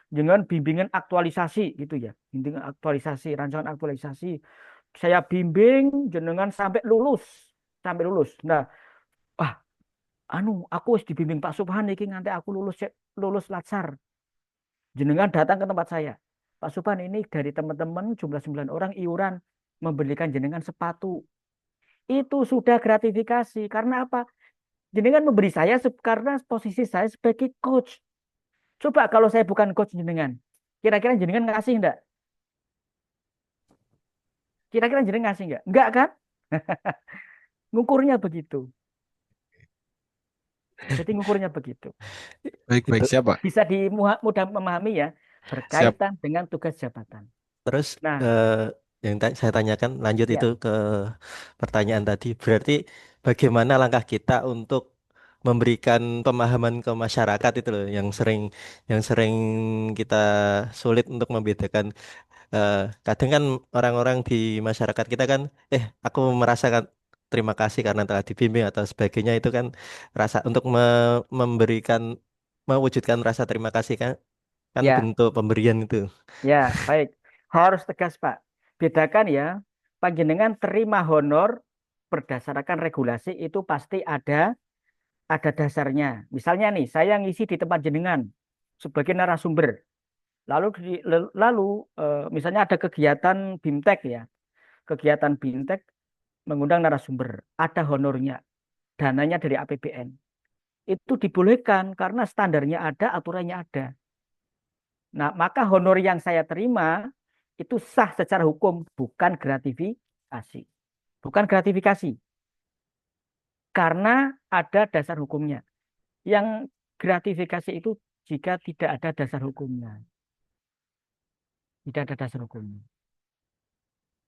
Dengan bimbingan aktualisasi gitu ya, bimbingan aktualisasi, rancangan aktualisasi. Saya bimbing jenengan sampai lulus. Nah, ah, aku harus dibimbing Pak Subhan iki nganti aku lulus latsar. Jenengan datang ke tempat saya. Pak Subhan ini dari teman-teman jumlah 9 orang iuran membelikan jenengan sepatu. Itu sudah gratifikasi. Karena apa? Jenengan memberi saya karena posisi saya sebagai coach. Coba kalau saya bukan coach jenengan. Kira-kira jenengan ngasih enggak? Kira-kira jenengan ngasih enggak? Enggak kan? Ngukurnya begitu. Jadi ngukurnya begitu. Baik baik, Itu. siap Pak. Bisa mudah memahami ya. Siap. Berkaitan dengan tugas jabatan. Terus Nah, eh, yang saya tanyakan lanjut itu ya, ke pertanyaan tadi. Berarti bagaimana langkah kita untuk memberikan pemahaman ke masyarakat itu loh yang sering kita sulit untuk membedakan. Eh, Kadang kan orang-orang di masyarakat kita kan, aku merasakan terima kasih karena telah dibimbing atau sebagainya itu kan rasa untuk memberikan mewujudkan rasa terima kasih kan kan ya, bentuk pemberian itu. ya, baik. Harus tegas, Pak. Bedakan ya, panjenengan terima honor berdasarkan regulasi itu pasti ada dasarnya. Misalnya nih, saya ngisi di tempat jenengan sebagai narasumber. Lalu misalnya ada kegiatan BIMTEK ya, kegiatan BIMTEK mengundang narasumber, ada honornya, dananya dari APBN. Itu dibolehkan karena standarnya ada, aturannya ada. Nah, maka honor yang saya terima itu sah secara hukum, bukan gratifikasi. Bukan gratifikasi, karena ada dasar hukumnya. Yang gratifikasi itu jika tidak ada dasar hukumnya. Tidak ada dasar hukumnya.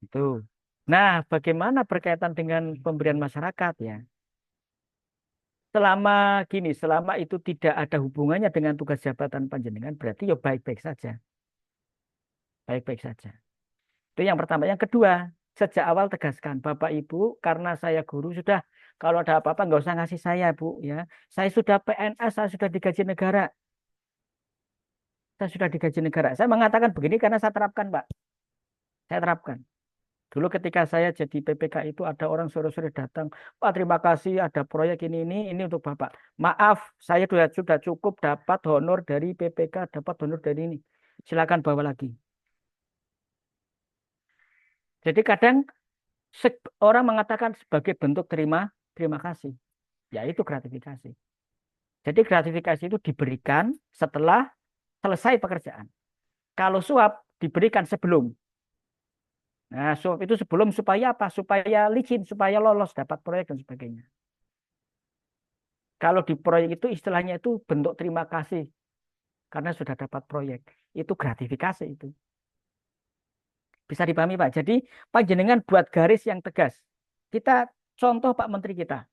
Itu. Nah, bagaimana berkaitan dengan pemberian masyarakat ya? Selama itu tidak ada hubungannya dengan tugas jabatan panjenengan, berarti ya baik-baik saja. Baik-baik saja. Itu yang pertama. Yang kedua, sejak awal tegaskan, Bapak Ibu, karena saya guru sudah, kalau ada apa-apa nggak usah ngasih saya, Bu. Ya, saya sudah PNS, saya sudah digaji negara. Saya sudah digaji negara. Saya mengatakan begini karena saya terapkan, Pak. Saya terapkan. Dulu ketika saya jadi PPK itu ada orang sore-sore datang, Pak terima kasih ada proyek ini untuk Bapak. Maaf, saya sudah cukup dapat honor dari PPK, dapat honor dari ini. Silakan bawa lagi. Jadi kadang orang mengatakan sebagai bentuk terima kasih. Ya itu gratifikasi. Jadi gratifikasi itu diberikan setelah selesai pekerjaan. Kalau suap diberikan sebelum. Nah, suap itu sebelum supaya apa? Supaya licin, supaya lolos dapat proyek dan sebagainya. Kalau di proyek itu istilahnya itu bentuk terima kasih karena sudah dapat proyek. Itu gratifikasi itu. Bisa dipahami Pak. Jadi panjenengan buat garis yang tegas. Kita contoh Pak Menteri kita.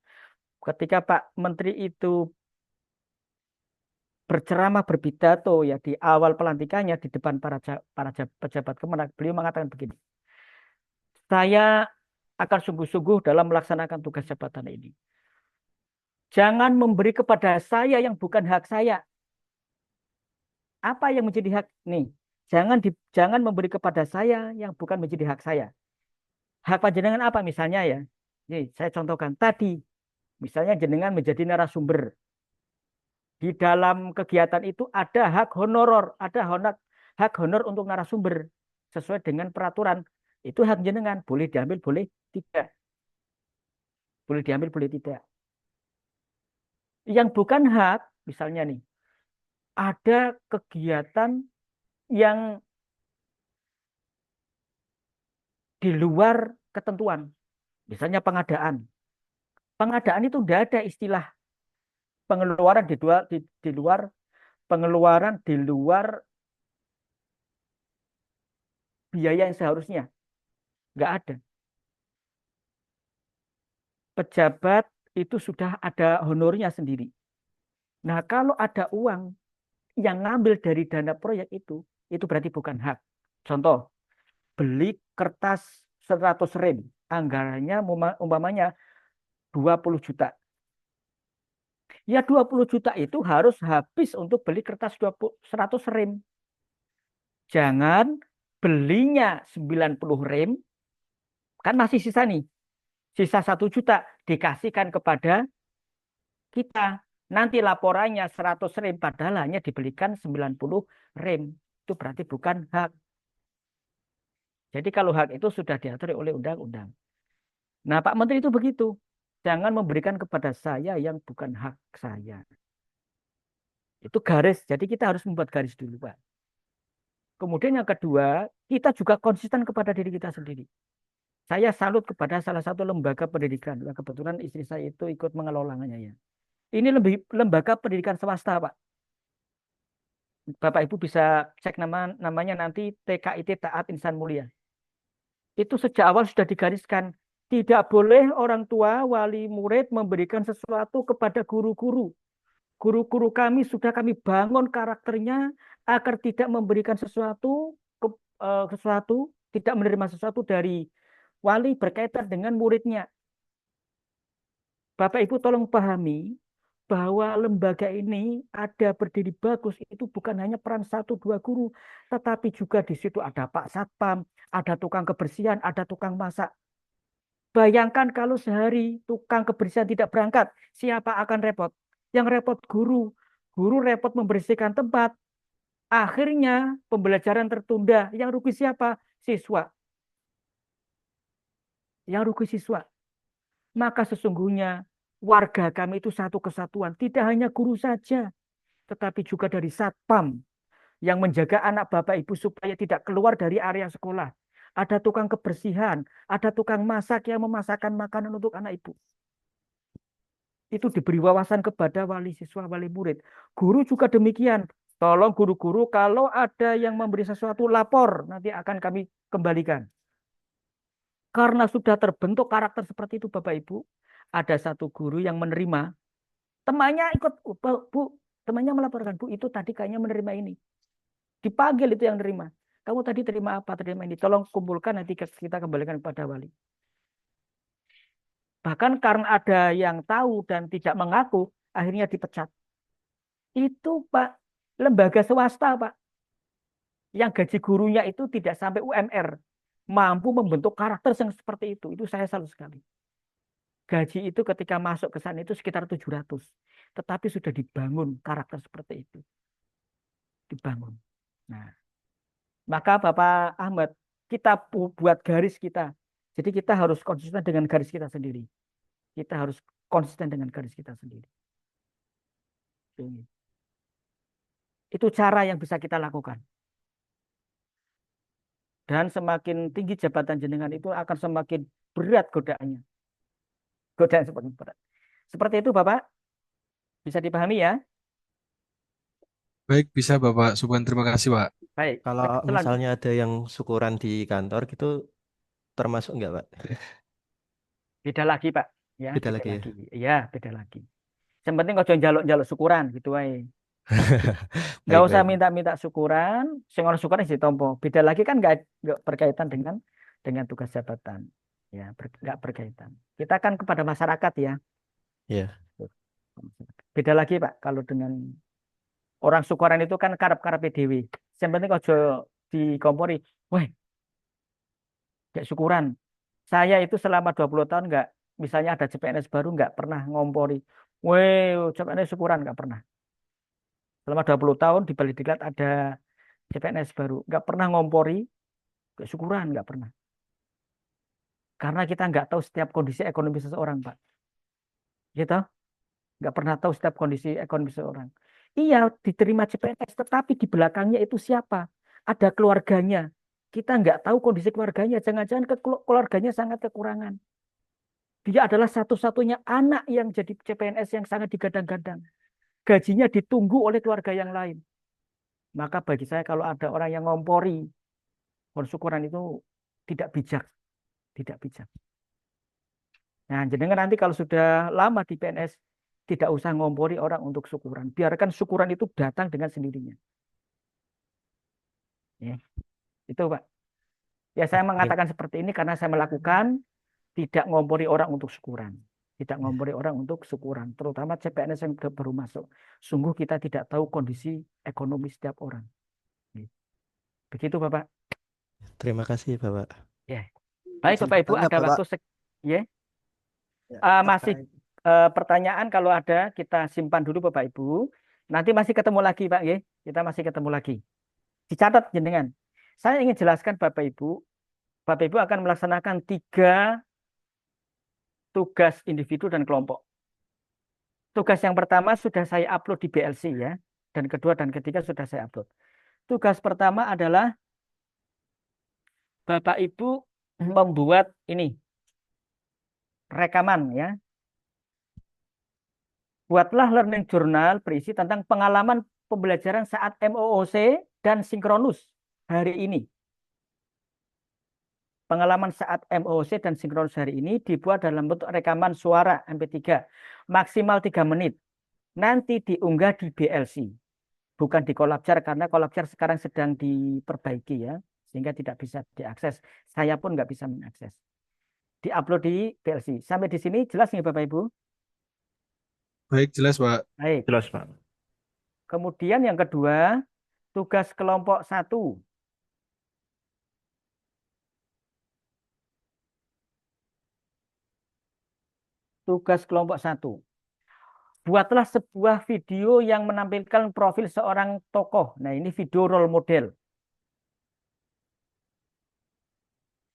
Ketika Pak Menteri itu berceramah berpidato ya di awal pelantikannya di depan para pejabat Kemenak, beliau mengatakan begini. Saya akan sungguh-sungguh dalam melaksanakan tugas jabatan ini. Jangan memberi kepada saya yang bukan hak saya. Apa yang menjadi hak nih? Jangan memberi kepada saya yang bukan menjadi hak saya. Hak panjenengan apa misalnya ya? Nih, saya contohkan tadi. Misalnya jenengan menjadi narasumber. Di dalam kegiatan itu ada hak honor untuk narasumber sesuai dengan peraturan. Itu hak jenengan, boleh diambil, boleh tidak. Boleh diambil, boleh tidak. Yang bukan hak, misalnya nih, ada kegiatan yang di luar ketentuan. Misalnya pengadaan. Pengadaan itu tidak ada istilah pengeluaran di luar pengeluaran di luar biaya yang seharusnya. Nggak ada. pejabat itu sudah ada honornya sendiri. Nah, kalau ada uang yang ngambil dari dana proyek itu berarti bukan hak. Contoh, beli kertas 100 rem, anggarannya umpamanya 20 juta. Ya 20 juta itu harus habis untuk beli kertas 100 rem. Jangan belinya 90 rem, kan masih sisa nih. Sisa 1 juta dikasihkan kepada kita. Nanti laporannya 100 rem, padahal hanya dibelikan 90 rem. Itu berarti bukan hak. Jadi kalau hak itu sudah diatur oleh undang-undang. Nah, Pak Menteri itu begitu. Jangan memberikan kepada saya yang bukan hak saya. Itu garis. Jadi kita harus membuat garis dulu, Pak. Kemudian yang kedua, kita juga konsisten kepada diri kita sendiri. Saya salut kepada salah satu lembaga pendidikan. Nah, kebetulan istri saya itu ikut mengelolanya ya. Ini lebih lembaga pendidikan swasta, Pak. Bapak Ibu bisa cek namanya nanti TKIT Taat Insan Mulia. Itu sejak awal sudah digariskan. Tidak boleh orang tua, wali murid memberikan sesuatu kepada guru-guru. Guru-guru kami sudah kami bangun karakternya agar tidak memberikan sesuatu, tidak menerima sesuatu dari wali berkaitan dengan muridnya. Bapak Ibu tolong pahami bahwa lembaga ini ada berdiri bagus itu bukan hanya peran 1 2 guru, tetapi juga di situ ada Pak Satpam, ada tukang kebersihan, ada tukang masak. Bayangkan kalau sehari tukang kebersihan tidak berangkat, siapa akan repot? Yang repot guru. Guru repot membersihkan tempat. Akhirnya pembelajaran tertunda. Yang rugi siapa? Siswa. Yang rugi siswa. Maka sesungguhnya warga kami itu satu kesatuan. Tidak hanya guru saja, tetapi juga dari satpam yang menjaga anak bapak ibu supaya tidak keluar dari area sekolah. Ada tukang kebersihan, ada tukang masak yang memasakkan makanan untuk anak ibu. Itu diberi wawasan kepada wali siswa, wali murid. Guru juga demikian. Tolong guru-guru kalau ada yang memberi sesuatu lapor, nanti akan kami kembalikan. Karena sudah terbentuk karakter seperti itu Bapak Ibu, ada satu guru yang menerima, temannya ikut, Bu, temannya melaporkan, Bu, itu tadi kayaknya menerima ini. Dipanggil itu yang menerima. Kamu tadi terima apa? Terima ini. Tolong kumpulkan nanti kita kembalikan kepada wali. Bahkan karena ada yang tahu dan tidak mengaku, akhirnya dipecat. Itu Pak, lembaga swasta Pak. Yang gaji gurunya itu tidak sampai UMR. Mampu membentuk karakter yang seperti itu. Itu saya salut sekali. Gaji itu ketika masuk ke sana itu sekitar 700. Tetapi sudah dibangun karakter seperti itu. Dibangun. Nah, maka Bapak Ahmad, kita buat garis kita. Jadi kita harus konsisten dengan garis kita sendiri. Kita harus konsisten dengan garis kita sendiri. Itu cara yang bisa kita lakukan. Dan semakin tinggi jabatan jenengan itu akan semakin berat godaannya. Godaan semakin berat. Seperti itu Bapak. Bisa dipahami ya? Baik, bisa Bapak Subhan. Terima kasih, Pak. Baik. Kalau misalnya ada yang syukuran di kantor gitu termasuk enggak, Pak? Beda lagi Pak. Ya, Beda beda lagi ya. lagi. Ya, beda lagi. Yang penting ojo njaluk-njaluk syukuran gitu wae. Nggak Baik, usah baik. minta-minta syukuran, sing ono syukuran ditompo. Beda lagi kan nggak berkaitan dengan tugas jabatan. Ya, nggak berkaitan. Kita kan kepada masyarakat ya. Ya. Beda lagi Pak, kalau dengan orang syukuran itu kan karep-karep PDW. Yang penting ojo dikompori. Wah, nggak syukuran. Saya itu selama 20 tahun nggak, misalnya ada CPNS baru nggak pernah ngompori. Weh, CPNS syukuran nggak pernah. Selama 20 tahun di Bali Diklat ada CPNS baru. Nggak pernah ngompori, nggak syukuran, nggak pernah. Karena kita nggak tahu setiap kondisi ekonomi seseorang, Pak. Gitu? Nggak pernah tahu setiap kondisi ekonomi seseorang. Iya, diterima CPNS, tetapi di belakangnya itu siapa? Ada keluarganya. Kita nggak tahu kondisi keluarganya. Jangan-jangan keluarganya sangat kekurangan. Dia adalah satu-satunya anak yang jadi CPNS yang sangat digadang-gadang. Gajinya ditunggu oleh keluarga yang lain. Maka bagi saya kalau ada orang yang ngompori, syukuran itu tidak bijak. Tidak bijak. Nah, jenengan nanti kalau sudah lama di PNS, tidak usah ngompori orang untuk syukuran. Biarkan syukuran itu datang dengan sendirinya. Ya, itu Pak. Ya, saya Terima mengatakan seperti ini karena saya melakukan tidak ngompori orang untuk syukuran. Tidak ngompori orang untuk syukuran. Terutama CPNS yang baru masuk. Sungguh kita tidak tahu kondisi ekonomi setiap orang. Begitu Bapak. terima kasih, Bapak. Ya. Baik Izin Bapak Ibu, bertanya, ada Bapak. waktu ya. Ya, Masih terkait. pertanyaan kalau ada kita simpan dulu Bapak Ibu. Nanti masih ketemu lagi Pak ya. Kita masih ketemu lagi. Dicatat jenengan. Saya ingin jelaskan Bapak Ibu. Bapak Ibu akan melaksanakan 3 tugas individu dan kelompok. Tugas yang pertama sudah saya upload di BLC ya. Dan kedua dan ketiga sudah saya upload. Tugas pertama adalah Bapak Ibu membuat ini rekaman ya. Buatlah learning journal berisi tentang pengalaman pembelajaran saat MOOC dan sinkronus hari ini. Pengalaman saat MOOC dan sinkronus hari ini dibuat dalam bentuk rekaman suara MP3 maksimal 3 menit. Nanti diunggah di BLC, bukan di Collabjar karena Collabjar sekarang sedang diperbaiki ya, sehingga tidak bisa diakses. Saya pun nggak bisa mengakses. Diupload di BLC. Sampai di sini jelas nih Bapak Ibu? Baik, jelas Pak. Baik. Jelas, Pak. Kemudian yang kedua, tugas kelompok 1. Tugas kelompok 1. Buatlah sebuah video yang menampilkan profil seorang tokoh. Nah, ini video role model.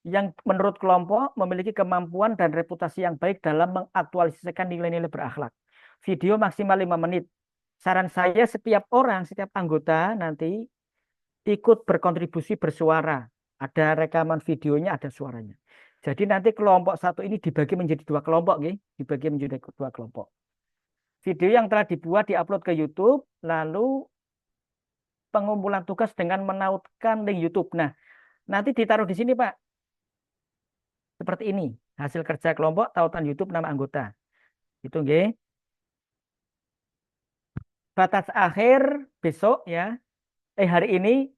Yang menurut kelompok memiliki kemampuan dan reputasi yang baik dalam mengaktualisasikan nilai-nilai berakhlak. Video maksimal 5 menit. Saran saya setiap orang, setiap anggota nanti ikut berkontribusi bersuara. Ada rekaman videonya, ada suaranya. Jadi nanti kelompok 1 ini dibagi menjadi 2 kelompok. Dibagi menjadi 2 kelompok. Video yang telah dibuat diupload ke YouTube, lalu pengumpulan tugas dengan menautkan link YouTube. Nah, nanti ditaruh di sini, Pak. Seperti ini. Hasil kerja kelompok, tautan YouTube, nama anggota. Itu, nggih. Batas akhir besok ya. Hari ini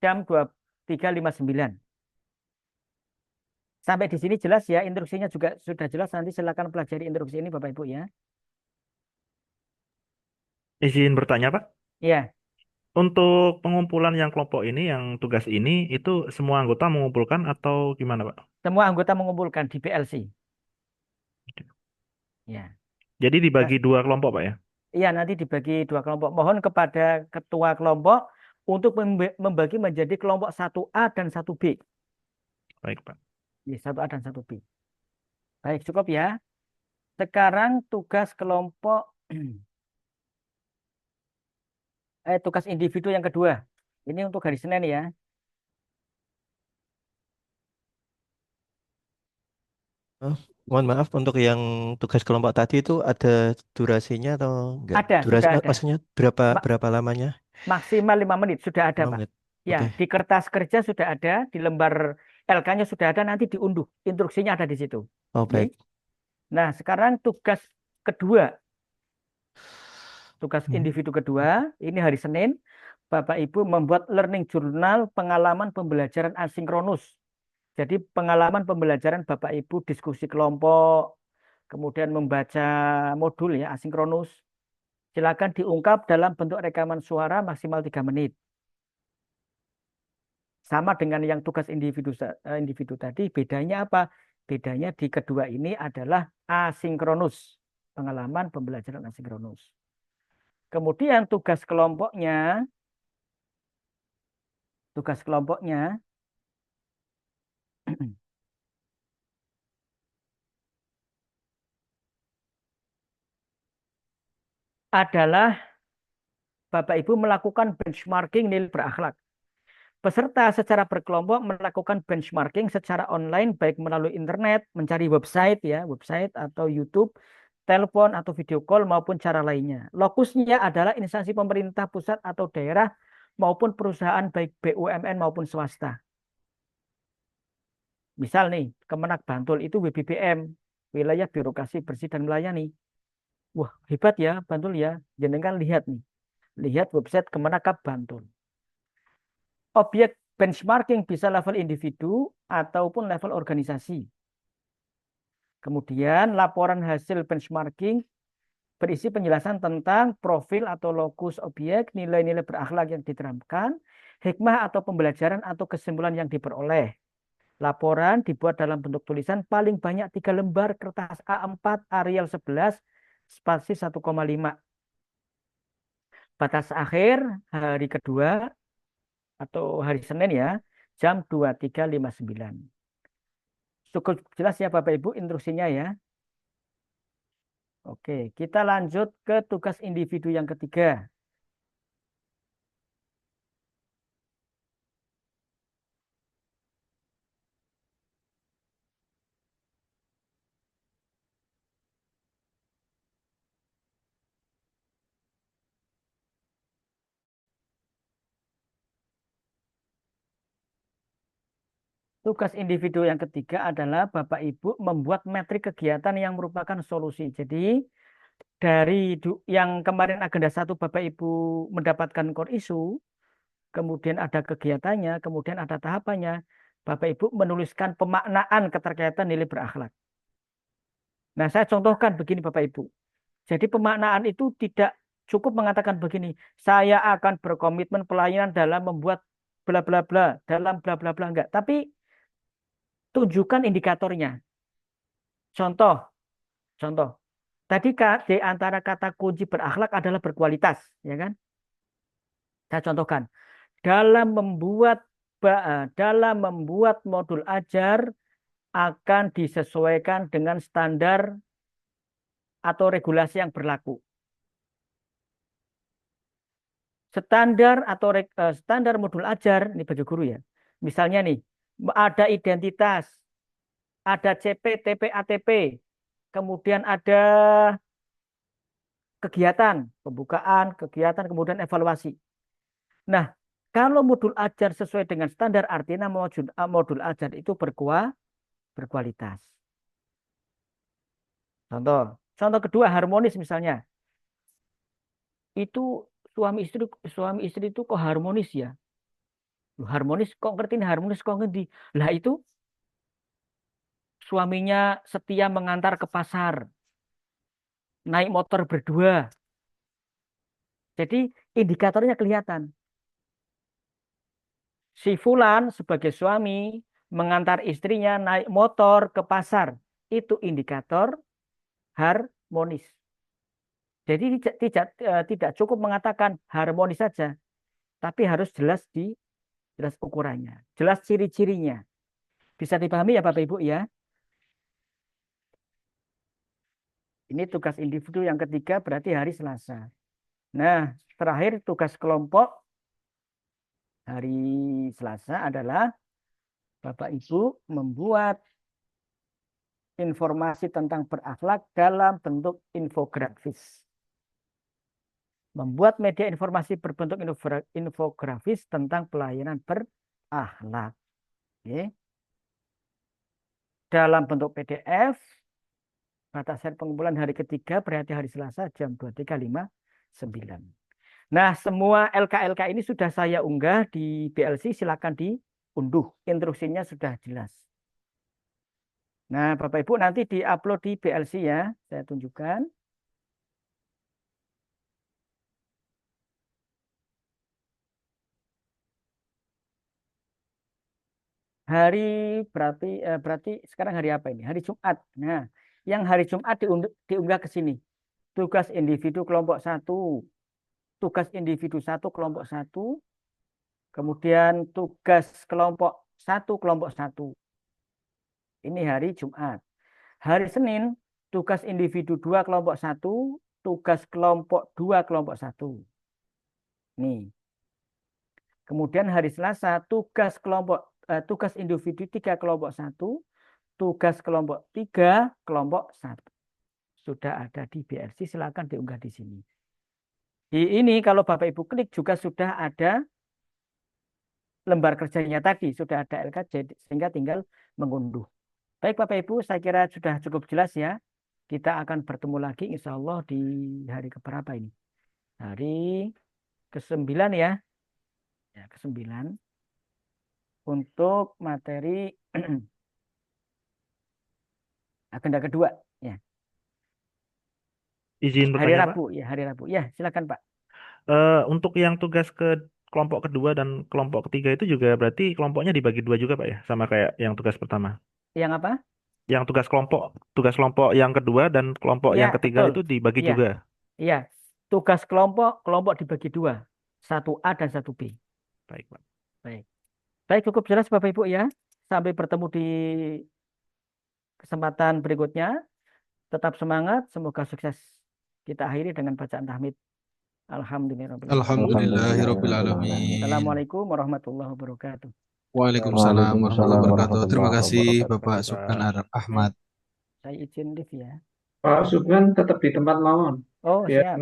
jam 23.59. Sampai di sini jelas ya, instruksinya juga sudah jelas. Nanti silakan pelajari instruksi ini Bapak Ibu ya. Izin bertanya, Pak. Iya, Untuk pengumpulan yang kelompok ini, yang tugas ini, itu semua anggota mengumpulkan atau gimana, Pak? semua anggota mengumpulkan di PLC. Ya. Jadi Nah, dibagi 2 kelompok, Pak ya? iya, nanti dibagi 2 kelompok. Mohon kepada ketua kelompok untuk membagi menjadi kelompok 1A dan 1B. Baik, Pak. Ya, 1A dan 1B. Baik, cukup ya. Sekarang tugas kelompok tugas individu yang kedua. Ini untuk hari Senin ya. Oh, mohon maaf untuk yang tugas kelompok tadi itu ada durasinya atau enggak? Ada, Durasi, sudah ada. maksudnya berapa Ma- berapa lamanya? maksimal 5 menit sudah ada, 5 Pak. menit. Ya, Oke. di kertas kerja sudah ada, di lembar LK-nya sudah ada, nanti diunduh. Instruksinya ada di situ. Oh, Oke. baik. Nah, sekarang tugas kedua. Tugas Hmm. individu kedua, ini hari Senin, Bapak Ibu membuat learning journal pengalaman pembelajaran asinkronus. Jadi pengalaman pembelajaran Bapak Ibu diskusi kelompok, kemudian membaca modul ya asinkronus. Silakan diungkap dalam bentuk rekaman suara maksimal 3 menit. Sama dengan yang tugas individu tadi, bedanya apa? Bedanya di kedua ini adalah asinkronus. Pengalaman pembelajaran asinkronus. Kemudian tugas kelompoknya adalah Bapak Ibu melakukan benchmarking nilai berakhlak. Peserta secara berkelompok melakukan benchmarking secara online baik melalui internet, mencari website atau YouTube, telepon atau video call maupun cara lainnya. Lokusnya adalah instansi pemerintah pusat atau daerah maupun perusahaan baik BUMN maupun swasta. Misal nih, Kemenak Bantul itu WBBM. wilayah birokrasi bersih dan melayani. Wah, hebat ya, Bantul ya. Jenengan lihat nih. Lihat website Kemenakap Bantul. Objek benchmarking bisa level individu ataupun level organisasi. Kemudian laporan hasil benchmarking berisi penjelasan tentang profil atau lokus objek, nilai-nilai berakhlak yang diterapkan, hikmah atau pembelajaran atau kesimpulan yang diperoleh. Laporan dibuat dalam bentuk tulisan paling banyak 3 lembar kertas A4 Arial 11 spasi 1,5. Batas akhir hari kedua atau hari Senin ya, jam 23.59. Cukup jelas ya Bapak Ibu instruksinya ya. Oke, kita lanjut ke tugas individu yang ketiga. Tugas individu yang ketiga adalah Bapak Ibu membuat metrik kegiatan yang merupakan solusi. Jadi dari yang kemarin agenda 1 Bapak Ibu mendapatkan core issue, kemudian ada kegiatannya, kemudian ada tahapannya. Bapak Ibu menuliskan pemaknaan keterkaitan nilai berakhlak. Nah, saya contohkan begini Bapak Ibu. Jadi pemaknaan itu tidak cukup mengatakan begini, saya akan berkomitmen pelayanan dalam membuat bla bla bla, dalam bla bla bla enggak. Tapi tunjukkan indikatornya. Contoh, contoh. Tadi di antara kata kunci berakhlak adalah berkualitas, ya kan? Saya contohkan. Dalam membuat modul ajar akan disesuaikan dengan standar atau regulasi yang berlaku. Standar modul ajar ini bagi guru ya. Misalnya nih, ada identitas, ada CP, TP, ATP, kemudian ada kegiatan, pembukaan, kegiatan, kemudian evaluasi. Nah, kalau modul ajar sesuai dengan standar, artinya modul ajar itu berkualitas. Contoh kedua harmonis misalnya. Itu suami istri itu kok harmonis ya? Loh, harmonis kok ngerti harmonis kok ngerti. Lah itu suaminya setia mengantar ke pasar, naik motor berdua. Jadi indikatornya kelihatan. Si Fulan sebagai suami mengantar istrinya naik motor ke pasar. Itu indikator harmonis. Jadi tidak cukup mengatakan harmonis saja, tapi harus jelas ukurannya, jelas ciri-cirinya. Bisa dipahami ya Bapak Ibu ya? Ini tugas individu yang ketiga berarti hari Selasa. Nah, terakhir tugas kelompok hari Selasa adalah Bapak Ibu membuat informasi tentang berakhlak dalam bentuk infografis. Membuat media informasi berbentuk infografis tentang pelayanan berakhlak. Oke. Dalam bentuk PDF, batasan pengumpulan hari ketiga berarti hari Selasa jam 23.59. Nah, semua LK-LK ini sudah saya unggah di BLC, silakan diunduh. Instruksinya sudah jelas. Nah, Bapak Ibu nanti diupload di BLC ya, saya tunjukkan. Hari berarti sekarang hari apa ini? Hari Jumat. Nah, yang hari Jumat diunggah ke sini. Tugas individu kelompok 1, tugas individu 1 kelompok 1, kemudian tugas kelompok 1 kelompok 1. Ini hari Jumat. Hari Senin, tugas individu 2 kelompok 1, tugas kelompok 2 kelompok 1. Nih. Kemudian hari Selasa, tugas individu 3 kelompok 1, tugas kelompok 3 kelompok 1. Sudah ada di BRC, silakan diunggah di sini. Di ini kalau Bapak Ibu klik juga sudah ada lembar kerjanya tadi, sudah ada LKJ sehingga tinggal mengunduh. Baik Bapak Ibu, saya kira sudah cukup jelas ya. Kita akan bertemu lagi insya Allah di hari keberapa ini? Hari ke-9 ya. Ya, ke-9 untuk materi agenda kedua ya. Izin Hari bertanya, Pak. Rabu ya, hari Rabu. Ya, silakan Pak. Untuk yang tugas ke kelompok kedua dan kelompok ketiga itu juga berarti kelompoknya dibagi dua juga, Pak ya, sama kayak yang tugas pertama. Yang apa? Yang tugas kelompok yang kedua dan kelompok Ya, yang ketiga betul. itu dibagi Iya, juga. iya. Tugas kelompok dibagi dua. Satu A dan satu B. Baik, Pak. Baik. Baik, cukup jelas Bapak Ibu ya. Sampai bertemu di kesempatan berikutnya. Tetap semangat, semoga sukses. Kita akhiri dengan bacaan tahmid. Alhamdulillahirrahmanirrahim. Alhamdulillahirobbilalamin. Assalamualaikum warahmatullahi wabarakatuh. Waalaikumsalam warahmatullahi wabarakatuh. Terima kasih Bapak Wabarakatuh, Subhan Pak. Ahmad. Saya izin live ya. Pak Sugeng tetap di tempat mawon. Oh, Biar siap.